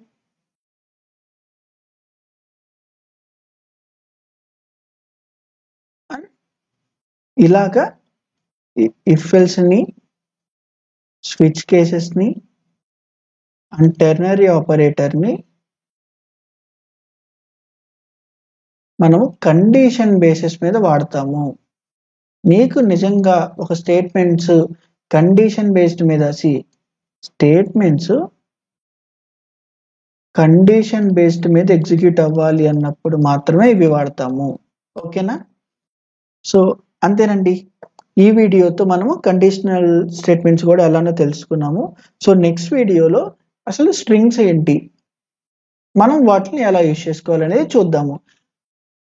ఇలాగా ఇఫ్ ఎల్స్ని, స్విచ్ కేసెస్ని అండ్ టెర్నరీ ఆపరేటర్ని మనము కండిషన్ బేసిస్ మీద వాడతాము. నీకు నిజంగా ఒక స్టేట్మెంట్స్ కండిషన్ బేస్డ్ మీద స్టేట్మెంట్స్ కండిషన్ బేస్డ్ మీద ఎగ్జిక్యూట్ అవ్వాలి అన్నప్పుడు మాత్రమే ఇవి వాడతాము. ఓకేనా? సో అంతేనండి. ఈ వీడియోతో మనము కండిషనల్ స్టేట్మెంట్స్ కూడా ఎలానో తెలుసుకున్నాము. సో నెక్స్ట్ వీడియోలో అసలు స్ట్రింగ్స్ ఏంటి, మనం వాటిని ఎలా యూజ్ చేసుకోవాలనేది చూద్దాము.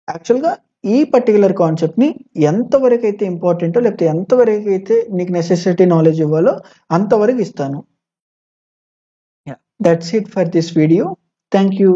యాక్చువల్గా ఈ పర్టికులర్ కాన్సెప్ట్ని ఎంతవరకు అయితే ఇంపార్టెంటో, లేకపోతే ఎంతవరకు అయితే నీకు నెసెసిటీ నాలెడ్జ్ ఇవ్వాలో అంతవరకు ఇస్తాను. That's it for this video. Thank you.